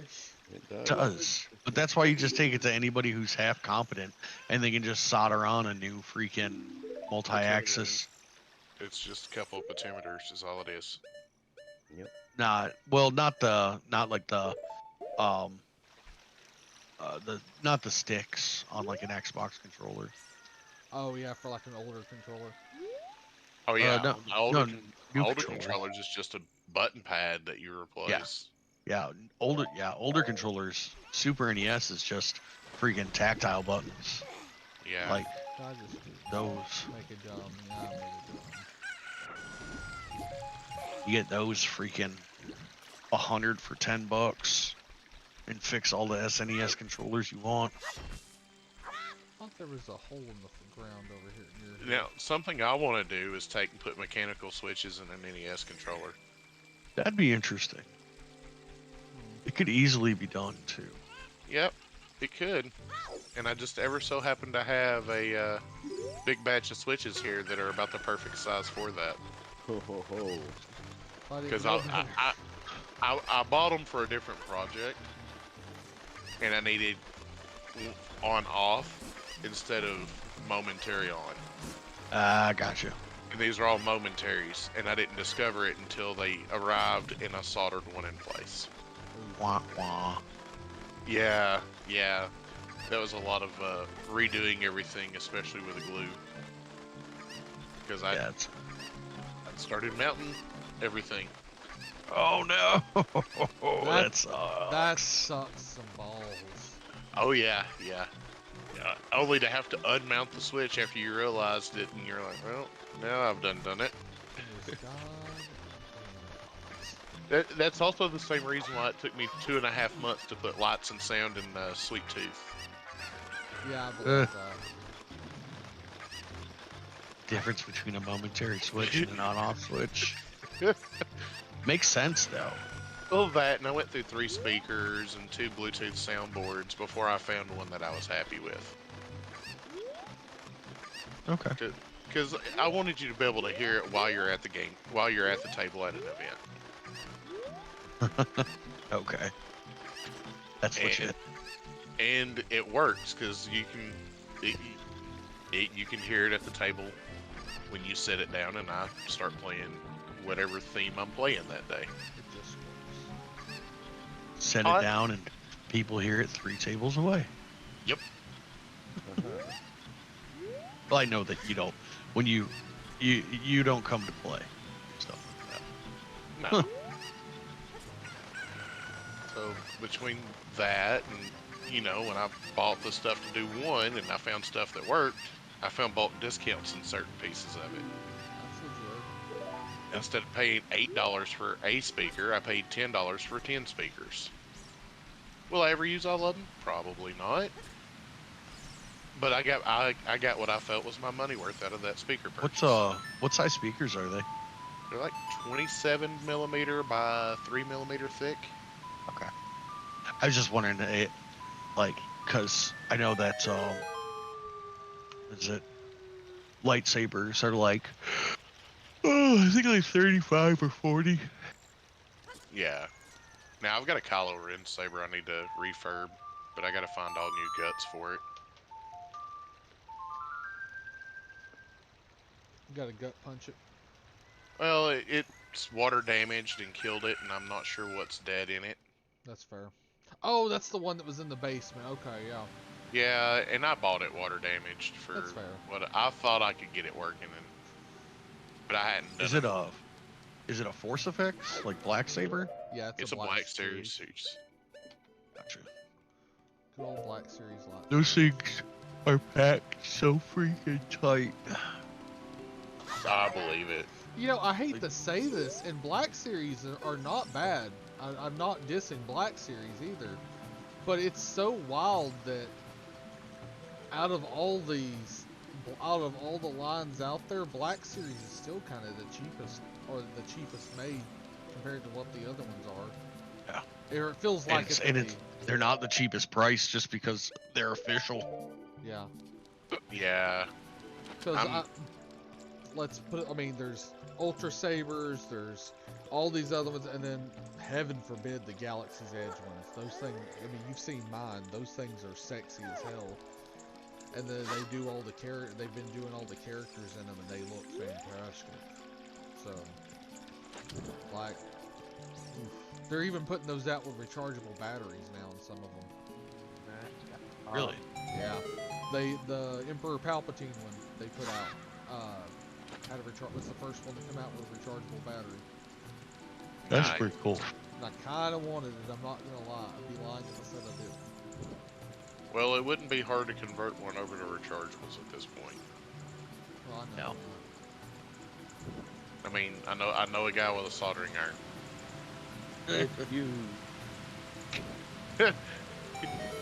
It does. But that's why you just take it to anybody who's half competent, and they can just solder on a new freaking multi-axis. It's just a couple of petimeters is all it is. Yep. Not like um not the sticks on like an Xbox controller. Oh yeah, for like an older controller. Oh yeah, No, the older, no, new older controllers. controllers is just a button pad that you replace. Yeah, older controllers. Super NES is just freaking tactile buttons. Yeah. Like I just do those. make a dumb. Yeah, I made a dumb. You get those freaking 100 for $10 and fix all the SNES controllers you want. I thought there was a hole in the ground over here near. Now, something I want to do is take and put mechanical switches in an NES controller. That'd be interesting. It could easily be done too. Yep, it could. And I just ever so happen to have a big batch of switches here that are about the perfect size for that. Ho ho ho. Because I bought them for a different project, and I needed on-off instead of momentary on. Gotcha. And these are all momentaries, and I didn't discover it until they arrived, and I soldered one in place. Wah wah. Yeah, yeah. That was a lot of redoing everything, especially with the glue. Because I started mounting everything. Oh no! That sucks. That sucks some balls. Oh yeah, yeah. Only to have to unmount the switch after you realized it, and you're like, well, now I've done it. That's also the same reason why it took me 2.5 months to put lights and sound in Sweet Tooth. Yeah, I believe that. Difference between a momentary switch and an on-off switch. Makes sense though. Well, that, and I went through 3 speakers and 2 Bluetooth soundboards before I found one that I was happy with. Okay. Because I wanted you to be able to hear it while you're at the game, while you're at the table at an event. Okay. That's legit. And it works because you can hear it at the table when you set it down, and I start playing whatever theme I'm playing that day. It just works. Set it down, and people hear it 3 tables away. Yep. Well, I know that you don't. When you don't come to play stuff like that. No. So between that and, you know, when I bought the stuff to do one and I found stuff that worked, I found bulk discounts in certain pieces of it. That's legit. Instead of paying $8 for a speaker, I paid $10 for 10 speakers. Will I ever use all of them? Probably not. But I got what I felt was my money worth out of that speaker purchase. What size speakers are they? They're like 27 millimeter by 3 millimeter thick. Okay. I was just wondering, cause I know that is it lightsabers are like, I think like 35 or 40. Yeah. Now I've got a Kylo Ren saber I need to refurb, but I gotta find all new guts for it. You gotta gut punch it. Well, it's water damaged and killed it, and I'm not sure what's dead in it. That's fair. Oh, that's the one that was in the basement. Okay, yeah. Yeah, and I bought it water damaged for That's fair. what I thought I could get it working, but I hadn't done Is it a Force Effects like Black Saber? Yeah, It's a Black Series. Gotcha. Good old Black Series lot. Those things are packed so freaking tight. I believe it. You know, I hate to say this, and Black Series are not bad. I'm not dissing Black Series either. But it's so wild that out of all the lines out there, Black Series is still kind of the cheapest, or the cheapest made compared to what the other ones are. Yeah. It feels like they're not the cheapest price just because they're official. Yeah. Yeah. Because let's put it, I mean, there's Ultra Sabers, there's all these other ones, and then heaven forbid the Galaxy's Edge ones. Those things, I mean, you've seen mine. Those things are sexy as hell. and then they do all the they've been doing all the characters in them, and they look fantastic. So, like, oof. They're even putting those out with rechargeable batteries now in some of them. Really? Yeah, the Emperor Palpatine one they put out had a was the first one to come out with a rechargeable battery. That's Nice. pretty cool. And I kind of wanted it. I'm not gonna lie. I'd be lying if I said I didn't. Well, it wouldn't be hard to convert one over to rechargeables at this point. Well, I know. No. I mean, I know a guy with a soldering iron. If you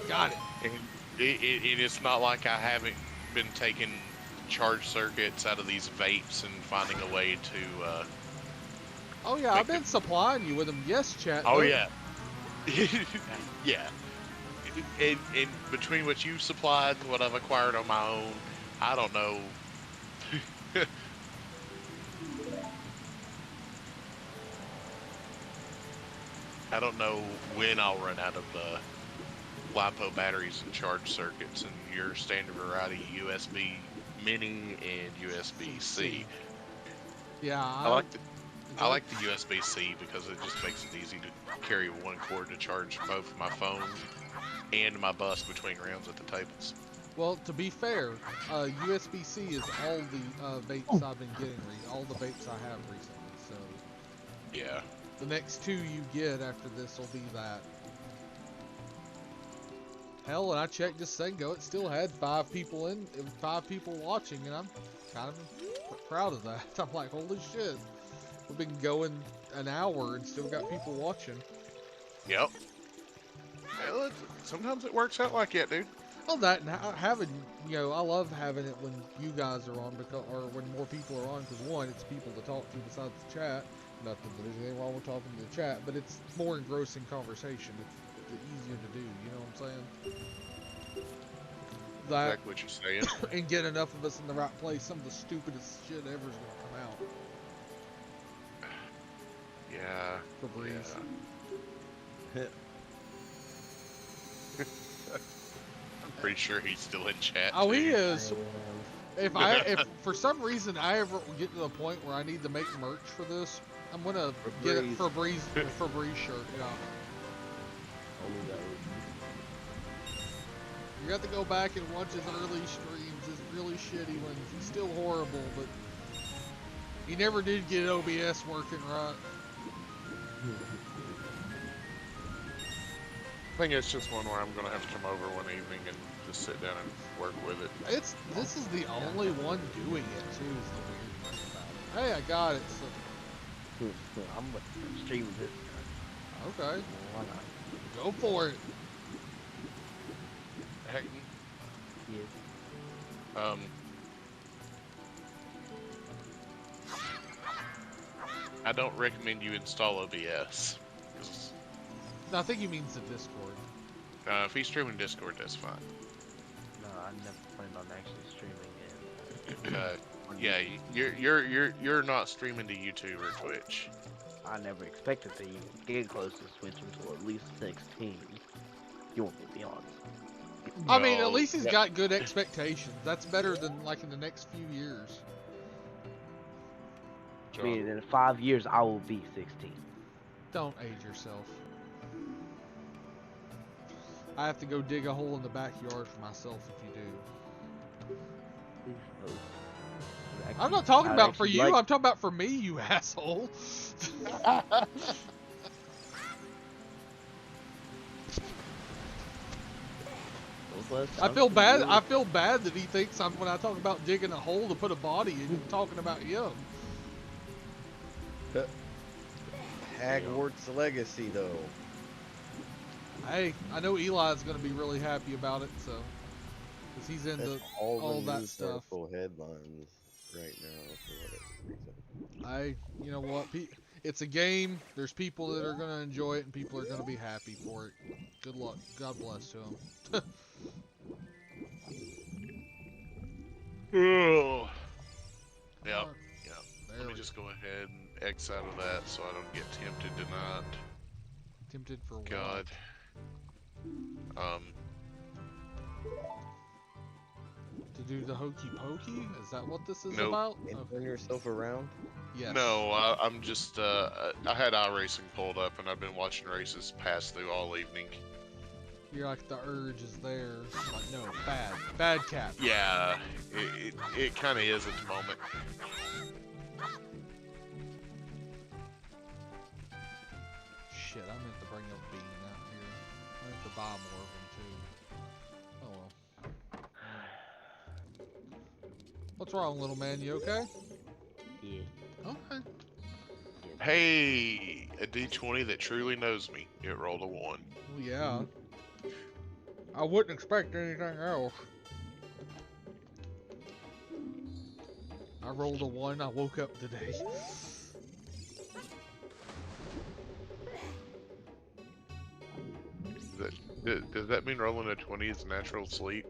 Got it. And it's not like I haven't been taking charge circuits out of these vapes and finding a way to. Oh yeah, I've been supplying you with them. Yes, chat. Oh Look. yeah. Yeah. And between what you've supplied and what I've acquired on my own, I don't know. I don't know when I'll run out of LiPo batteries and charge circuits and your standard variety USB Mini and USB-C. Yeah, I like the USB-C because it just makes it easy to carry one cord to charge both my phone and my bus between rounds at the tables. Well, to be fair, USB-C is all the vapes I've been getting, all the vapes I have recently. So Yeah. the next two you get after this will be that. Hell, when I checked just a second ago, it still had 5 people watching, and I'm kind of proud of that. I'm like, holy shit, we've been going an hour and still got people watching. Yep. Well, sometimes it works out like that, dude. Well, that and having, I love having it when you guys are on, or when more people are on, because one, it's people to talk to besides the chat. Not that there's anything wrong with talking to the chat, but it's more engrossing conversation. It's easier to do, you know what I'm saying? That, Exactly what you're saying. and get enough of us in the right place, some of the stupidest shit ever is gonna come out. Yeah. For Breeze. I'm pretty sure he's still in chat. Oh, he too. is. If for some reason I ever get to the point where I need to make merch for this, I'm gonna get it for Breeze shirt. Yeah. only that You got to go back and watch his early streams, his really shitty ones. He's still horrible, but he never did get OBS working right. I think it's just one where I'm gonna have to come over one evening and just sit down and work with it. This is the only one doing it too. Is the weird thing about it. Hey, I got it. So, I'm streaming this. okay, Why not? go for it. Heck, Yeah. I don't recommend you install OBS. 'Cause, No, I think he means the Discord. if he's streaming Discord, that's fine. No, I never planned on actually streaming it. Yeah, you're not streaming to YouTube or Twitch. I never expected to even get close to switching to at least 16. You want me to be honest? I mean, at No, least he's yeah. got good expectations. That's better than like in the next few years. I mean, in 5 years, I will be 16. Don't age yourself. I have to go dig a hole in the backyard for myself if you do. Please, no. I'm not talking I'd about for actually you, like- I'm talking about for me, you asshole. I feel bad that he thinks when I talk about digging a hole to put a body in, I'm talking about him. Hagwarts Legacy, though. Hey, I know Eli's gonna be really happy about it, so because he's into That's all all the that news stuff. article headlines right now for whatever reason. You know what? It's a game. There's people that are gonna enjoy it, and people are gonna be happy for it. Good luck. God bless to them. Ugh. Yep. Alright, Yep. there Let me we just go ahead and X out of that so I don't get tempted tonight. Tempted for what? God. do the hokey pokey? Is that what this is Nope. about? And Okay. turn yourself around. Yes. No, I'm just. I had iRacing pulled up, and I've been watching races pass through all evening. You're like, the urge is there. I'm like, no, bad cap. Yeah, it kind of is at the moment. Shit, I meant to bring up Bean out here. I meant to buy more of them too. Oh well. What's wrong, little man? You okay? Yeah. Okay. Yeah. Hey, a D20 that truly knows me. It rolled a 1. Well, yeah. I wouldn't expect anything else. I rolled a 1. I woke up today. Does that mean rolling a 20 is natural sleep?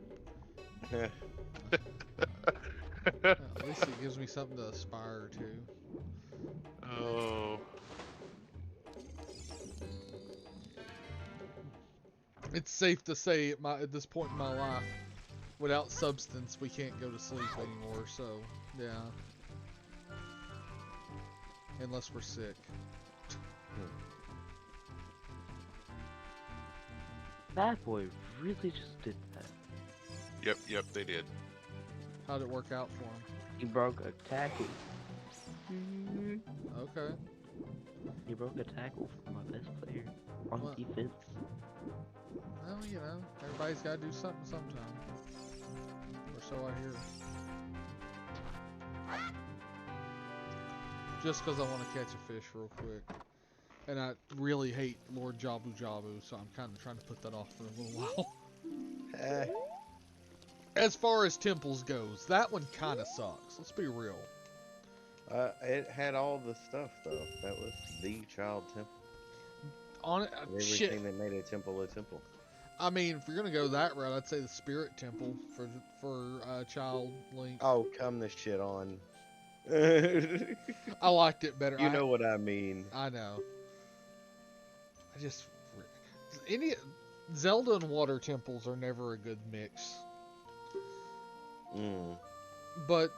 At least it gives me something to aspire to. Oh. It's safe to say at this point in my life, without substance, we can't go to sleep anymore. So, yeah. Unless we're sick. Bad boy really just did that. Yep, they did. How'd it work out for him? He broke a tackle. Okay. He broke a tackle for my best player on What? defense. Well, you know, everybody's got to do something sometime. Or so I hear. Just because I want to catch a fish real quick. And I really hate Lord Jabu Jabu, so I'm kind of trying to put that off for a little while. As far as temples goes, that one kind of sucks. Let's be real. It had all the stuff though. That was the child temple. On it, Everything shit. that made a temple a temple. I mean, if you're gonna go that route, I'd say the Spirit Temple for Child Link. Oh, come the shit on. I liked it better. You know what I mean. I know. I just Zelda and water temples are never a good mix. But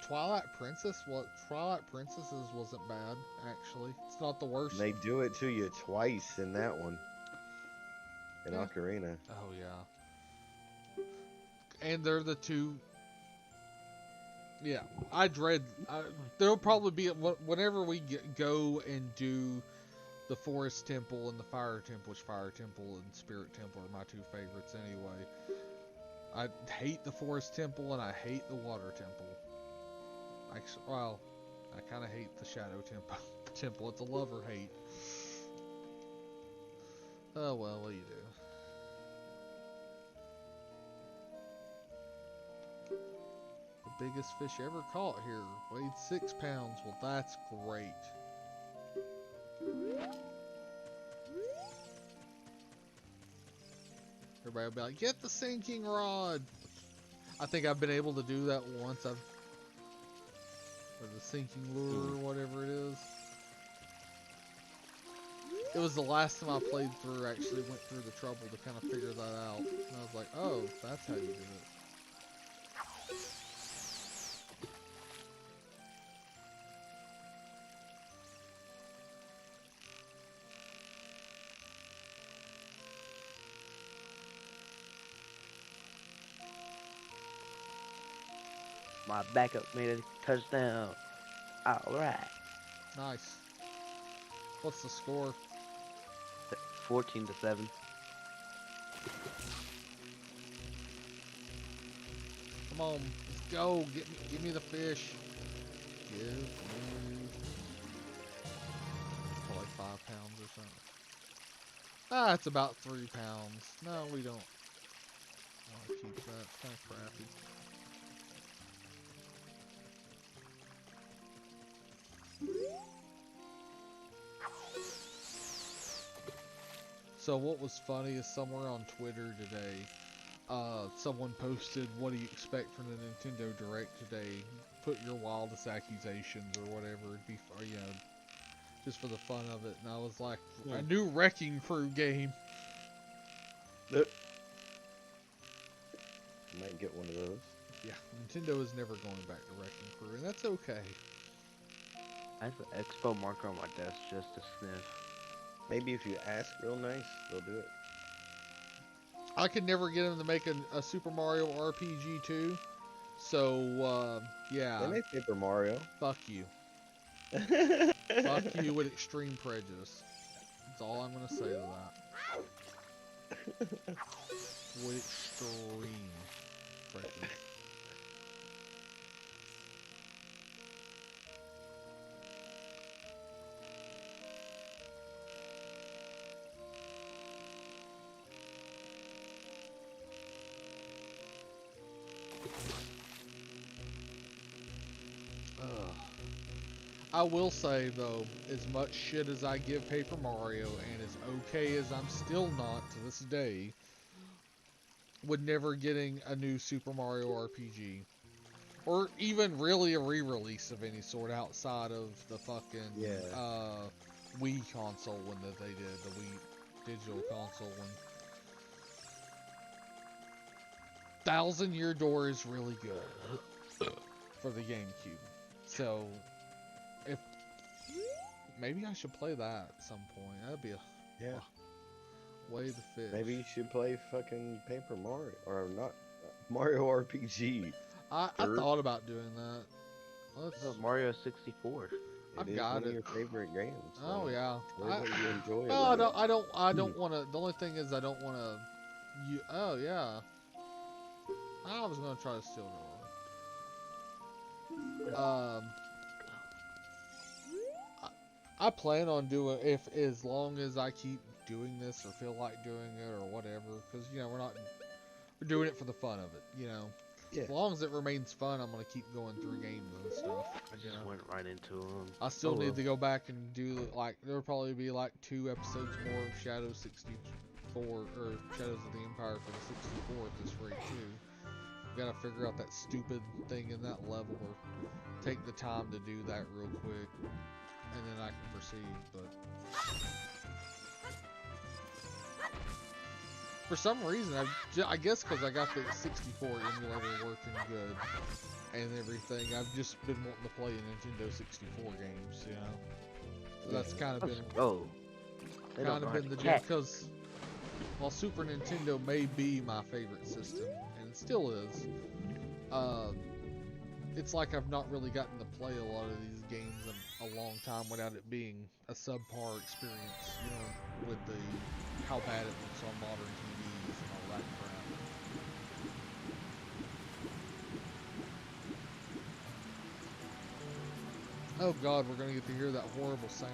Twilight Princesses wasn't bad actually. It's not the worst. They do it to you twice in that one. In Yeah. Ocarina. Oh yeah. And they're the two. Yeah, there'll probably be whenever we go and do the Forest Temple and the Fire Temple, which Fire Temple and Spirit Temple are my two favorites anyway. I hate the Forest Temple and I hate the Water Temple. Actually, well, I kind of hate the Shadow Temple. It's a love or hate. Oh well, what do you do? The biggest fish ever caught here weighed 6 pounds. Well, that's great. Everybody will be like, get the sinking rod. I think I've been able to do that once. Or the sinking lure or whatever it is. It was the last time I played through, actually went through the trouble to kind of figure that out. And I was like, oh, that's how you do it. My backup made a touchdown. Alright. Nice. What's the score? 14-7. Come on, let's go. Give me the fish. Give me. Probably 5 pounds or something. Ah, it's about 3 pounds. No, we don't want to keep that. It's kind of crappy. So what was funny is somewhere on Twitter today, someone posted, what do you expect from the Nintendo Direct today? Put your wildest accusations or whatever. It'd be, just for the fun of it. And I was like, a new Wrecking Crew game. Might get one of those. Yeah, Nintendo is never going back to Wrecking Crew, and that's okay. I have an expo marker on my desk just to sniff. Maybe if you ask real nice, they'll do it. I could never get them to make a Super Mario RPG 2, so yeah, They made Paper Mario. fuck you. Fuck you with extreme prejudice. That's all I'm gonna say to that. With extreme prejudice. I will say though, as much shit as I give Paper Mario, and as okay as I'm still not to this day, with never getting a new Super Mario RPG, or even really a re-release of any sort outside of the fucking Wii console one that they did, the Wii digital console one. Thousand Year Door is really good for the GameCube, so. If maybe I should play that at some point. That'd be a way to fish. Maybe you should play fucking Paper Mario or not Mario RPG. I thought about doing that. Mario 64. I've It is got one it. of your favorite games. Oh yeah. What you enjoy Well, about I don't want to. The only thing is I don't want to. Oh yeah. I was gonna try to steal it. I plan on doing as long as I keep doing this or feel like doing it or whatever, because we're doing it for the fun of it, Yeah. As long as it remains fun, I'm gonna keep going through games and stuff. I just went right into them. I still need to go back and do there'll probably be like 2 episodes more of Shadow 64 or Shadows of the Empire for the 64 at this rate too. Gotta figure out that stupid thing in that level or take the time to do that real quick. And then I can proceed, but for some reason, I guess because I got the 64 emulator working good and everything, I've just been wanting to play Nintendo 64 games, So that's kind of been the jam, because while Super Nintendo may be my favorite system, and it still is, it's like I've not really gotten to play a lot of these games in a long time without it being a subpar experience, with how bad it looks on modern TVs and all that crap. Oh god, we're gonna get to hear that horrible sound.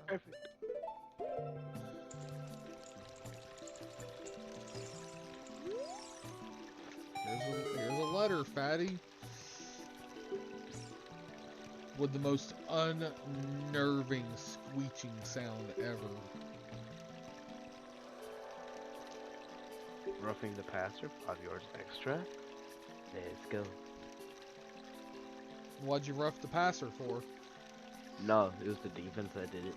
Perfect. Here's a letter, fatty. With the most unnerving squeaking sound ever. Roughing the passer, 5 yards extra. Let's go. What'd you rough the passer for? No, it was the defense that did it.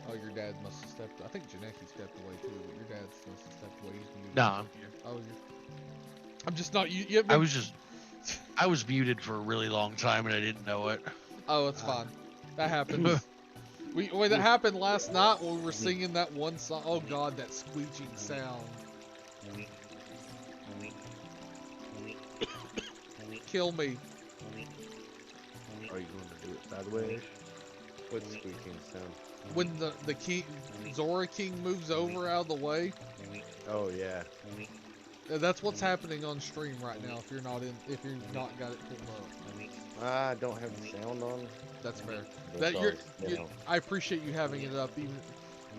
Oh, your dad must have stepped. I think Janeki stepped away too, but your dad must have stepped away. He's muted. No, I'm here. Oh, I'm just not. I was muted for a really long time and I didn't know it. Oh, it's fine. That happens. That happened last night when we were singing that one song. Oh God, that squeaking sound. Kill me. Are you going to do it sideways? What squeaking sound? When the king Zora King moves over out of the way. Oh yeah. That's what's happening on stream right now. If you're not got it pulled up. I don't have the sound on. That's fair. That's That always I appreciate you having it up, even.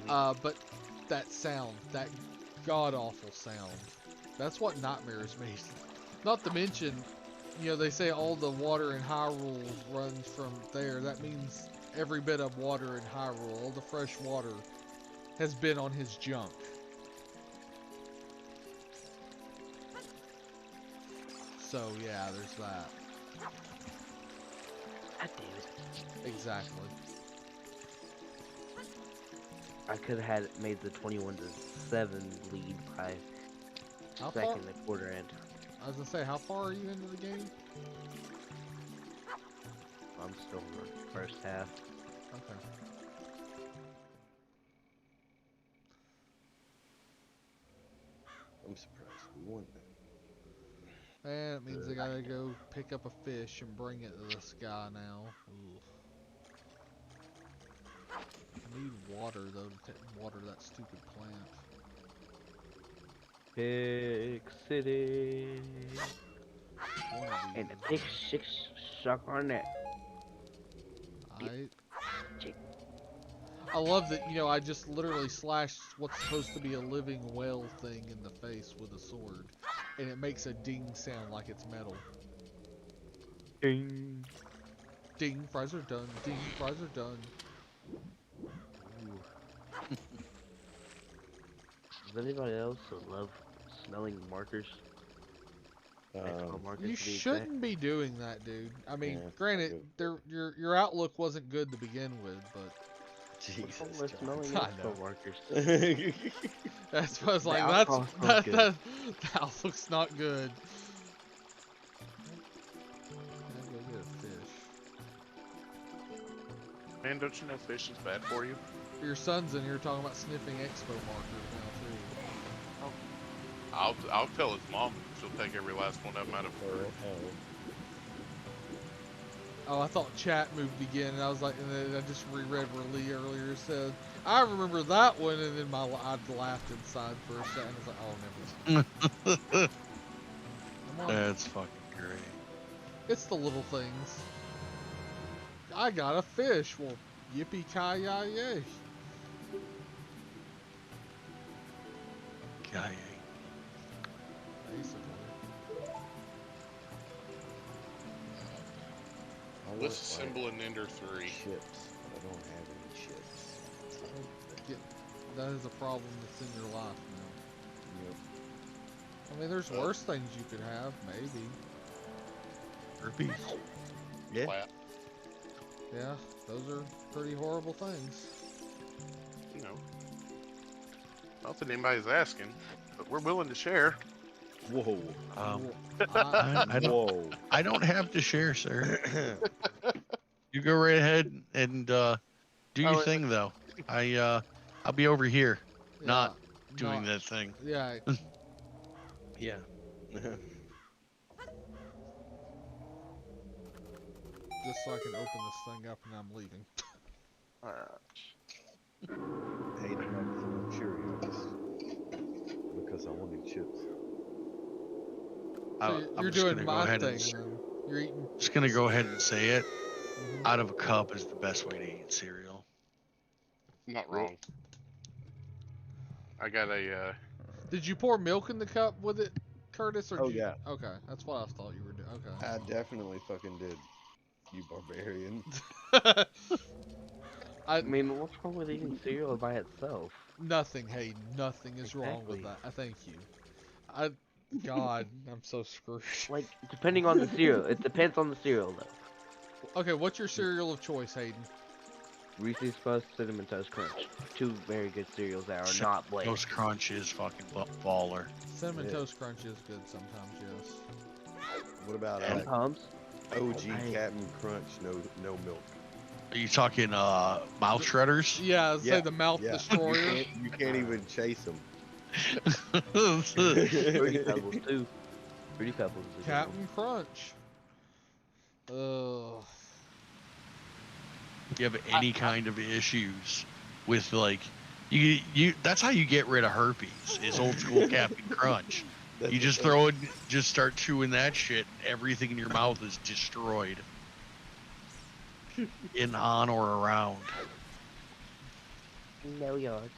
But that sound, that god awful sound, that's what nightmares me. Not to mention, you know, they say all the water in Hyrule runs from there. That means every bit of water in Hyrule, all the fresh water, has been on his junk. So yeah, there's that. God damn it. Exactly. I could have had it made the 21-7 lead by How far? second and quarter end. I was gonna say, how far are you into the game? I'm still in the first half. Okay. I'm surprised we won that. And it means I gotta go pick up a fish and bring it to the sky now. Ooh. I need water though to water that stupid plant. Big city. One of And these. a big six suck on that. I love that, you know, I just literally slashed what's supposed to be a living whale thing in the face with a sword. And it makes a ding sound like it's metal. Ding. Ding, fries are done. Ding, fries are done. Does anybody else love smelling markers? Markers You to be exact? shouldn't be doing that, dude. I mean, Yeah, granted, your outlook wasn't good to begin with, but What's wrong Jesus with smelling I know. expo markers? Christ. that's what I was The like. alcohol smells good. That outlook's not good. I'll go get a fish. Man, don't you know fish is bad for you? Your son's in here talking about sniffing expo markers now too. I'll tell his mom. She'll take every last one of them out of her. Oh, I thought chat moved again, and I was like, and then I just reread where Lee earlier said, "I remember that one," and then I laughed inside for a second. I was like, "Oh, never." Come on. That's fucking great. It's the little things. I got a fish. Well, yippee ki yay! Guy. Basically. Let's assemble an Ender 3. Chips. I don't have any chips. That is a problem that's in your life now. Yep. I mean, there's worse things you could have, maybe. Herpes. Yeah. Flat. Yeah, those are pretty horrible things. You know. Not that anybody's asking, but we're willing to share. Whoa. Whoa. I don't have to share, sir. You go right ahead and do your thing, though. I'll be over here, not doing that thing. Yeah. Yeah. Just so I can open this thing up and I'm leaving. Hey, I'm not full of Cheerios because I wanted chips. So I'm you're just doing gonna go my ahead thing, and then. You're eating. just gonna go ahead and say it. Mhm. Out of a cup is the best way to eat cereal. Not wrong. I got a, Did you pour milk in the cup with it, Curtis? Or Oh, did you... yeah. Okay, that's what I thought you were doing. Okay. I definitely fucking did. You barbarian. I mean, what's wrong with eating cereal by itself? Nothing, Hayden. Nothing is wrong with Exactly. that. I thank you. God, I'm so screwed. Like, depending on the cereal. It depends on the cereal, though. Okay, what's your cereal of choice, Hayden? Reese's Puffs, Cinnamon Toast Crunch. Two very good cereals that are not bland. Toast Crunch is fucking baller. Cinnamon Yeah. Toast Crunch is good sometimes, yes. What about And Pums. OG Hey. Captain Crunch? No milk. Are you talking mouth shredders? Yeah, say Yeah, the mouth yeah. destroyer. You can't even chase them. Fruity Pebbles, too. Fruity Pebbles is a good one. Captain Crunch. Ugh. You have any kind of issues with like you that's how you get rid of herpes is old school Captain Crunch. You just throw it, just start chewing that shit, everything in your mouth is destroyed. In, on, or around. No yards.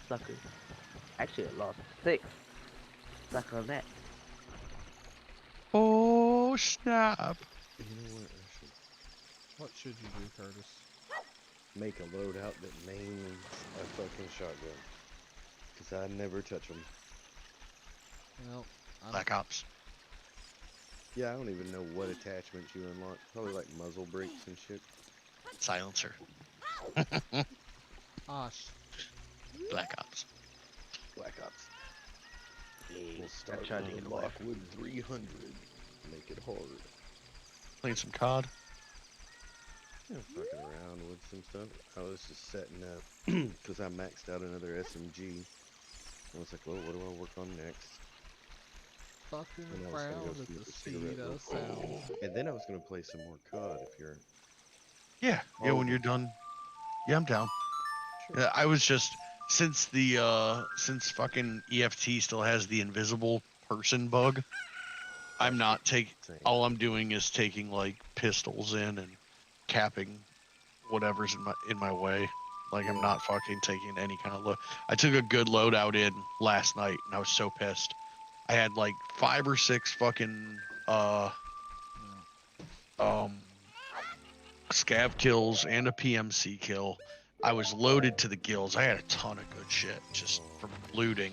Sucker. Actually, I lost 6. Suck on that. Oh Oh snap! You know what? I should What should you do, Curtis? make a loadout that mains a fucking shotgun. Because I never touch them. Well, Black Ops. Yeah, I don't even know what attachments you unlock. Probably like muzzle brakes and shit. Silencer. Osh. Black Ops. Black Ops. Hey, We'll I start tried to with get away. Lockwood 300. Make it hard. Playing some COD. Yeah, fucking around with some stuff. I was just setting up because I maxed out another SMG. I was like, well, what do I work on next? Fucking And I was gonna proud go at smoke the a cigarette speed real of quick. sound. And then I was gonna play some more COD if you're. Yeah. Yeah. When you're done. Yeah, I'm down. Sure. Yeah, I was just since since fucking EFT still has the invisible person bug. I'm not taking. All I'm doing is taking like pistols in and capping whatever's in my way. Like I'm Yeah. not fucking taking any kind of load. I took a good loadout in last night and I was so pissed. I had like 5 or 6 fucking um scav kills and a PMC kill. I was loaded to the gills. I had a ton of good shit just from looting.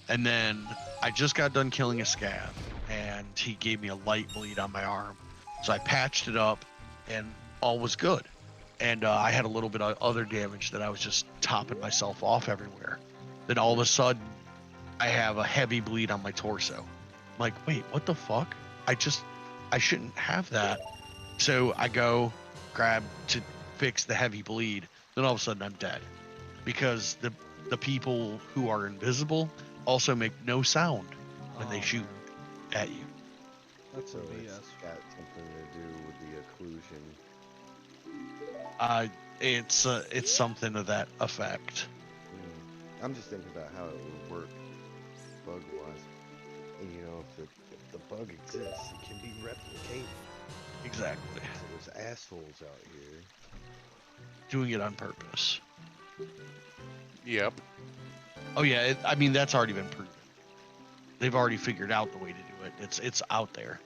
And then I just got done killing a scav and he gave me a light bleed on my arm. So I patched it up and all was good. And I had a little bit of other damage that I was just topping myself off everywhere. Then all of a sudden, I have a heavy bleed on my torso. I'm like, wait, what the fuck? I shouldn't have that. So I go grab to fix the heavy bleed. Then all of a sudden, I'm dead because the people who are invisible also make no sound when they shoot at you. That's So some it's BS. got something to do with the occlusion. It's something to that effect. I'm just thinking about how it would work bug-wise. And you know, if the bug exists, it can be replicated. Exactly. So there's assholes out here. Doing it on purpose. Yep. Oh yeah, I mean that's already been proven. They've already figured out the way to do it. It's out there.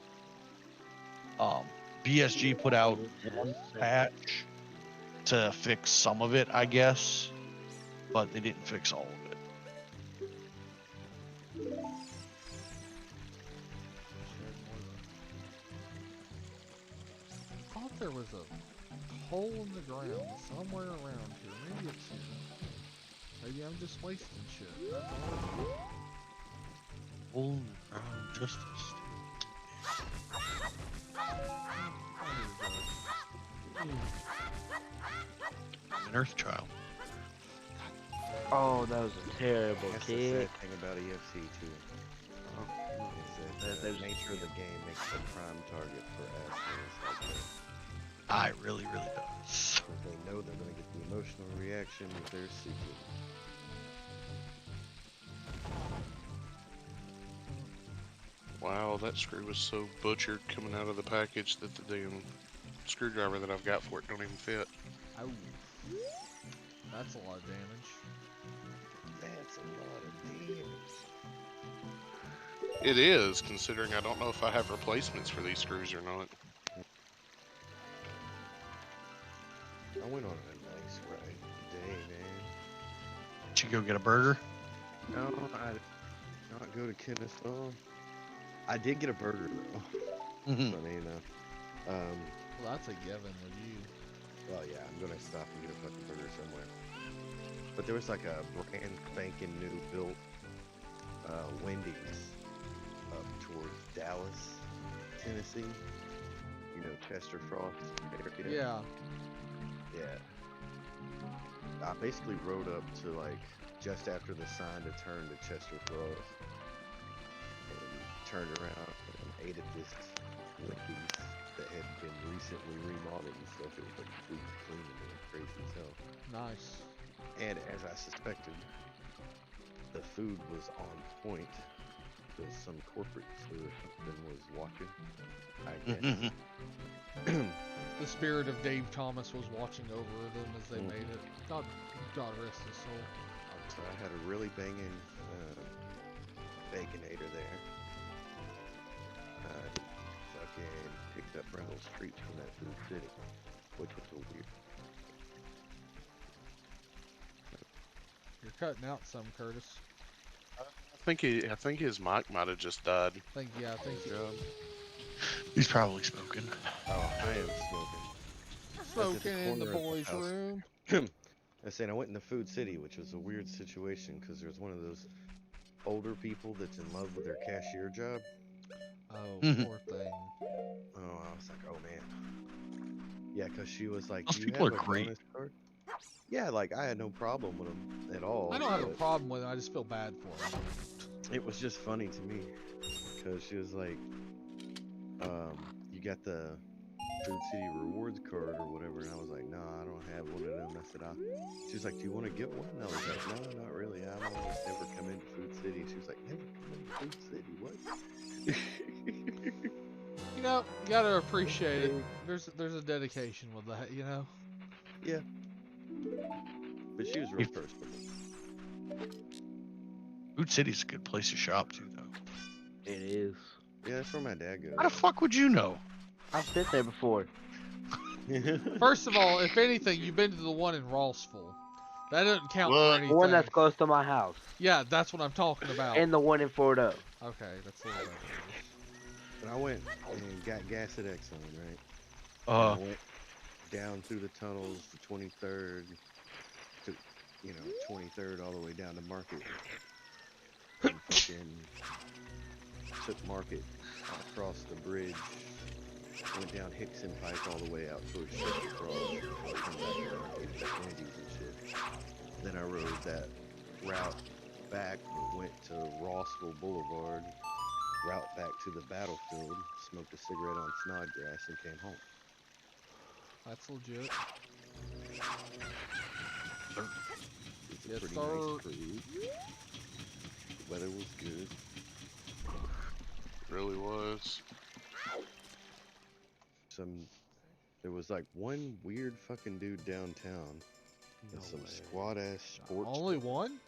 BSG put out a patch to fix some of it, I guess, but they didn't fix all of it. I thought there was a hole in the ground somewhere around here. Maybe it's here. Maybe I'm just wasting shit. That's all. Full ground justice. An Earth Child. Oh, that was a terrible That's the kick. sad thing about EFC too. Is that the nature of the game makes it a prime target for assholes like that. It really, really does. Because they know they're going to get the emotional reaction that they're seeking. Wow, that screw was so butchered coming out of the package that the damn screwdriver that I've got for it don't even fit. Ow. That's a lot of damage. That's a lot of damage. It is, considering I don't know if I have replacements for these screws or not. I went on a nice ride today, man. Did you go get a burger? No, I did not go to Kennesaw. I did get a burger though. Mm-hmm. Funny enough. Well, that's a given with you. Well, yeah, I'm gonna stop and get a fucking burger somewhere. But there was like a brand spanking new built Wendy's up towards Dallas, Tennessee. You know, Chester Frost area. Yeah. Yeah. I basically rode up to like just after the sign to turn to Chester Frost and turned around and ate at this Wendy's that had been recently remodeled and stuff. It was like sweet clean and crazy as hell. Nice. And as I suspected, the food was on point because some corporate sleuth or something was watching, I guess. The spirit of Dave Thomas was watching over them as they made it. God rest his soul. So I had a really banging Baconator there. Fucking several streets from that food city, which was so weird. You're cutting out some, Curtis. I think his mic might have just died. I think He's probably smoking. Oh, I am smoking. smoking in the corner of the boys' house. room. I said I went in the food city, which was a weird situation because there's one of those older people that's in love with their cashier job. Oh, Mhm. poor thing. Oh, I was like, oh man. Yeah, because she was like, Those "Do you people have are a great. bonus card?" Yeah, like I had no problem with them at all. I don't have a but problem with it. I just feel bad for him. It was just funny to me because she was like, "You got the Food City rewards card or whatever," and I was like, "No, I don't have one of them." I said, She was like, "Do you want to get one?" And I was like, "No, not really. I'm almost never come into Food City." She was like, "Never come into Food City? What?" You know, you gotta appreciate it. There's a dedication with that, you know. Yeah, but she was real personable. Food City's a good place to shop too, though. It is. Yeah, that's where my dad How the goes. fuck would you know? I've been there before. First of all, if anything, you've been to the one in Rossville. That doesn't count for Look, anything. The one that's close to my house. Yeah, that's what I'm talking about. And the one in Fort O. Okay, that's a little better. But I went and got gas at Exxon, right? Uh, And I went down through the tunnels to 23rd, to 23rd all the way down to Market, and fucking took Market across the bridge, went down Hickson Pike all the way out towards Chester Cross, come back to Market, to Andy's and shit. Then I rode that route back, went to Rossville Boulevard, route back to the battlefield, smoked a cigarette on Snodgrass, and came home. That's legit. It's a Yes, pretty sir. nice cruise. The weather was good. really was. There was like one weird fucking dude downtown. No Some way. squat ass sports. Only one?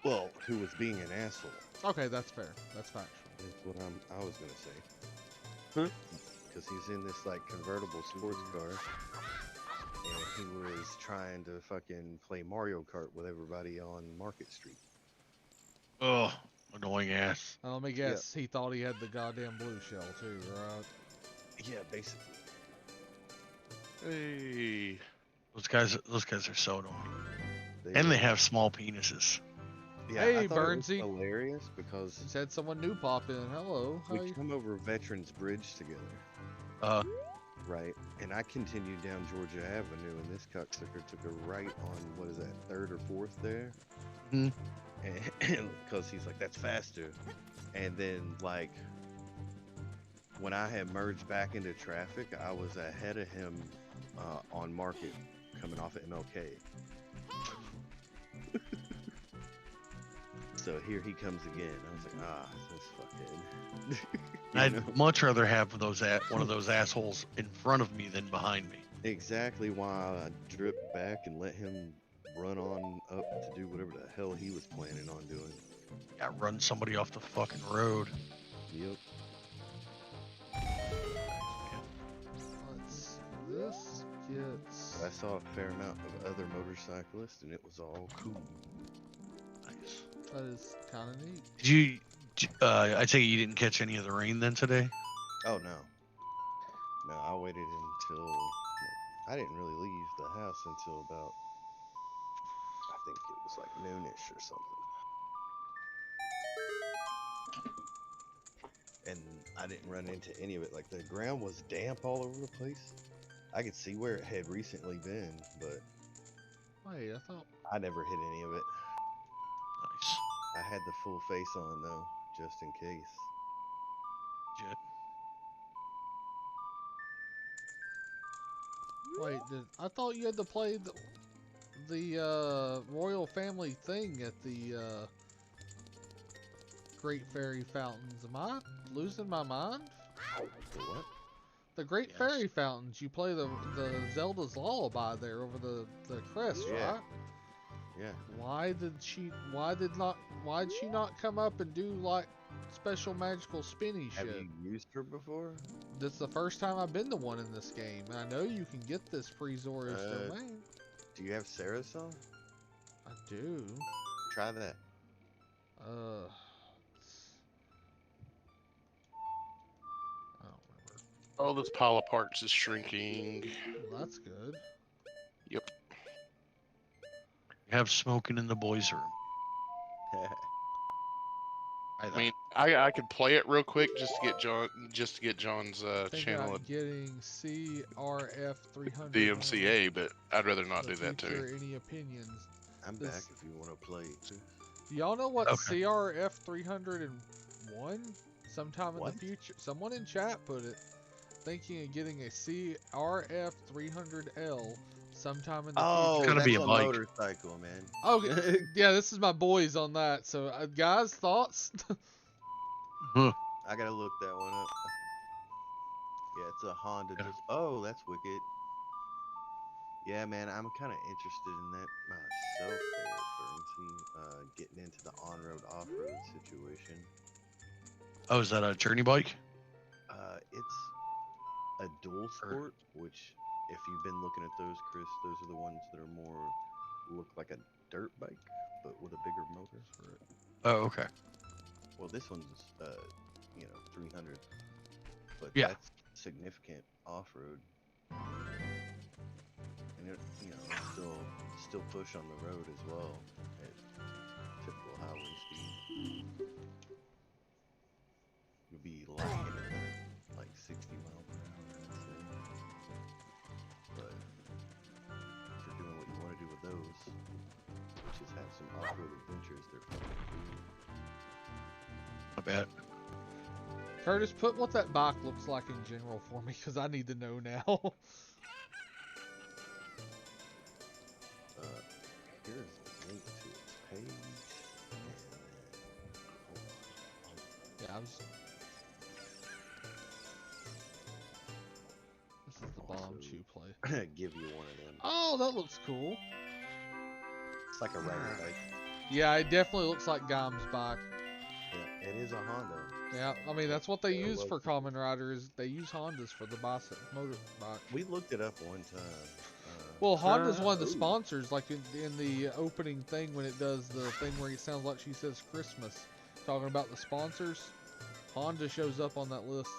Well, who was being an asshole. Okay, that's fair. That's factual. Is what I was gonna say. Huh? Because he's in this like convertible sports car, and he was trying to fucking play Mario Kart with everybody on Market Street. oh, annoying ass. Let me guess. He thought he had the goddamn blue shell too, right? Yeah, basically. Hey, Those guys are so annoying. They And they have small penises. Yeah, Hey, I thought it was Bernsey. hilarious because Just had someone new pop in. Hello. How we you? come over Veterans Bridge together, Uh, right? And I continued down Georgia Avenue, and this cocksucker took a right on, what is that, 3rd or 4th there? Mhm. And because he's like, that's faster. And then, like, when I had merged back into traffic, I was ahead of him on Market coming off at MLK. So here he comes again. I was like, this fucking. You know? I'd much rather have one of those assholes in front of me than behind me. Exactly why I dripped back and let him run on up to do whatever the hell he was planning on doing. Yeah, run somebody off the fucking road. Yep. Let's. This gets. I saw a fair amount of other motorcyclists, and it was all cool. Nice. That is kind of neat. Did you? I take it you didn't catch any of the rain then today? Oh no. No, I waited until I didn't really leave the house until about I think it was like noonish or something. And I didn't run into any of it. Like the ground was damp all over the place. I could see where it had recently been, but Wait, I thought. I never hit any of it. Nice. I had the full face on though, just in case. Jet. Wait, I thought you had to play the royal family thing at the Great Fairy Fountains. Am I losing my mind? The what? The Great Yes. Fairy Fountains. You play the Zelda's Lullaby there over the crest, Yeah. right? Yeah. Why did she not come up and do like special magical spinny Have shit. you used her before? This is the first time I've been to one in this game, and I know you can get this pre-Zorish domain. Do you have Sarasol? I do. Try that. Uh, I don't remember. Oh, this pile of parts is shrinking. Well, that's good. Yep. Have smoking in the boys' room. I mean, I could play it real quick just to get John's Thinking channel about getting CRF 300. DMCA, but I'd rather not do that too. Future, any opinions? I'm This- back if you want to play it too. Do y'all know what Okay. CRF 301? Sometime in What? the future, someone in chat put it. Thinking of getting a CRF 300L sometime in the Oh, future. Gotta that's be a a bike. motorcycle, man. Okay, yeah, this is my boys on that. So, guys, thoughts? Huh. I gotta look that one up. Yeah, it's a Honda. Yeah. Oh, that's wicked. Yeah, man, I'm kind of interested in that myself there, Currency. Getting into the on-road, off-road situation. Oh, is that a journey bike? It's a dual sport, which, if you've been looking at those, Chris, those are the ones that are more look like a dirt bike, but with a bigger motor. Oh, okay. Well, this one's 300, but Yeah. that's significant off-road, and it, still push on the road as well at typical highway speed. You'll be liking it at like 60 miles per hour, I'd say. But for doing what you want to do with those, which is have some off-road adventures, they're fucking cool. I bet. Curtis, put what that bike looks like in general for me, because I need to know now. Here's a link to its page, and then Yeah, I was. This is the bomb Also- chew play. give you one of them. Oh, that looks cool. It's like a regular bike. Yeah, it definitely looks like Gom's bike. Yeah, it is a Honda. Yeah, I mean that's what they Yeah, use well- for Common Rider is they use Hondas for the motorbike. We looked it up one time. Well, Honda's one of the Ooh. sponsors, like in the opening thing when it does the thing where it sounds like she says Christmas, talking about the sponsors. Honda shows up on that list.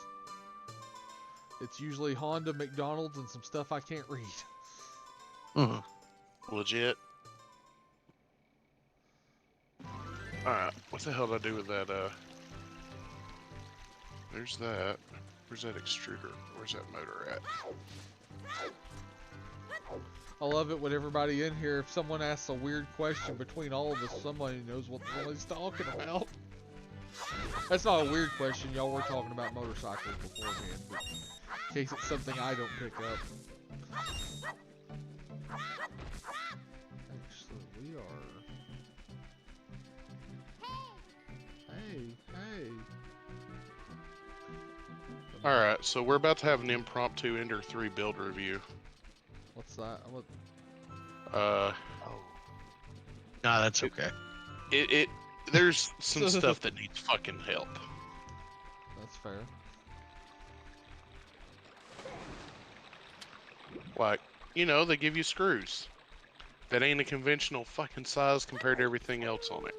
It's usually Honda, McDonald's, and some stuff I can't read. Uh-huh. Legit. Alright, what the hell did I do with that, There's that. Where's that extruder? Where's that motor at? I love it when everybody in here, if someone asks a weird question between all of us, somebody knows what the hell he's talking about. That's not a weird question, y'all were talking about motorcycles beforehand, but in case it's something I don't pick up. Actually, we are... Hey. Alright, so we're about to have an impromptu Ender 3 build review. What's that? What? Uh, Oh, Nah, that's okay. there's some stuff that needs fucking help. That's fair. Like, they give you screws. That ain't a conventional fucking size compared to everything else on it.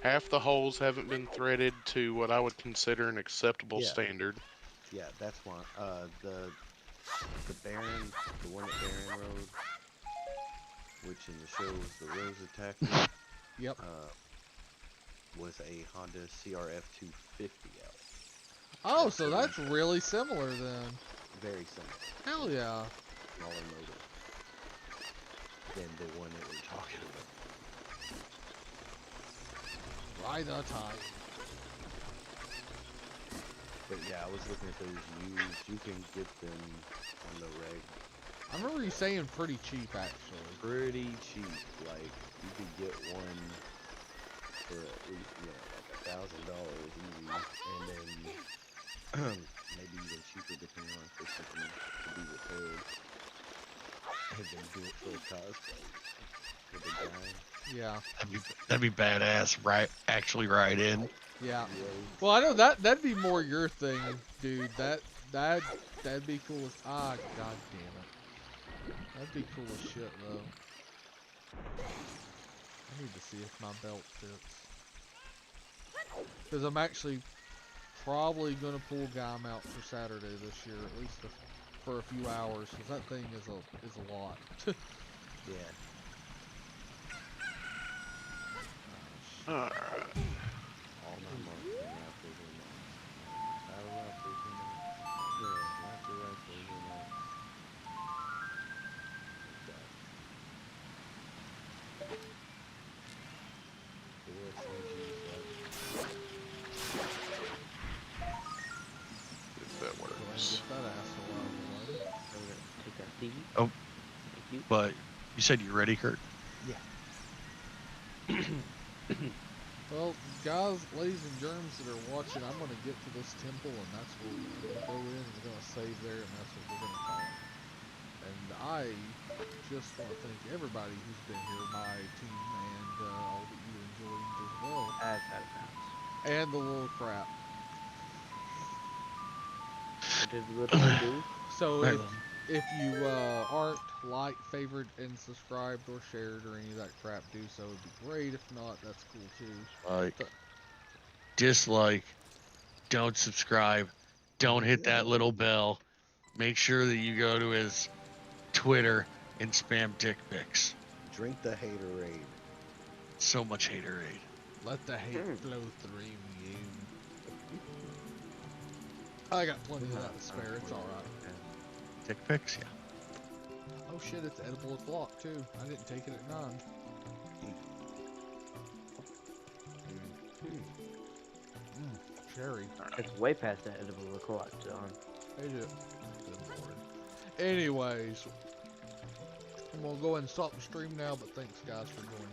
Half the holes haven't been threaded to what I would consider an acceptable Yeah. standard. yeah, that's one. The Baron, the one that Baron rode, which in the show was the Rose Attacker, Yep. was a Honda CRF 250L. Oh, so that's really similar then. Very similar. Hell yeah. Smaller motor than the one that we're talking about. Right on time. But yeah, I was looking at those used. You can get them on the reg I remember you saying pretty cheap actually. pretty cheap. Like you could get one for at least like $1,000 easy, and then maybe even cheaper depending on if there's something to be repaired. And then do it for a cosplay for the guy. Yeah. That'd be badass. Right, actually, right in. Yeah. Yeah, Well, I know that'd be more your thing, dude. That'd be cool as god damn it. That'd be cool as shit though. I need to see if my belt fits. Because I'm actually probably gonna pull Gum out for Saturday this year, at least for a few hours, because that thing is a lot. yeah. Alright. All my marks and rifles are marks. Battle rifles are marks. Yeah, launcher rifles are marks. Got 4 SMGs left. If that Go ahead and works. get that asshole out of the way. So we're gonna take that seed. Oh. Thank you. But you said you're ready, Kurt. Yeah. Well, guys, ladies and germs that are watching, I'm going to get to this temple, and that's where we're going to go in, and we're going to save there, and that's what we're going to call it. And I just want to thank everybody who's been here, my team, and all that you enjoyed as well. That's out of bounds. And the little crap. What did the little one do? So Right. if you aren't liked, favored, and subscribed, or shared, or any of that crap, do so. It'd be great. If not, that's cool too. Like, dislike, don't subscribe, don't hit that little bell. Make sure that you go to his Twitter and spam dick pics. Drink the haterade. So much haterade. Let the hate flow through you. I got plenty of that to spare. It's alright. Dick pics, yeah. Oh shit, it's edible o'clock too. I didn't take it at 9. Cherry. It's way past that edible o'clock, John. Is it? Good lord. Anyways, I'm gonna go ahead and stop the stream now, but thanks guys for joining.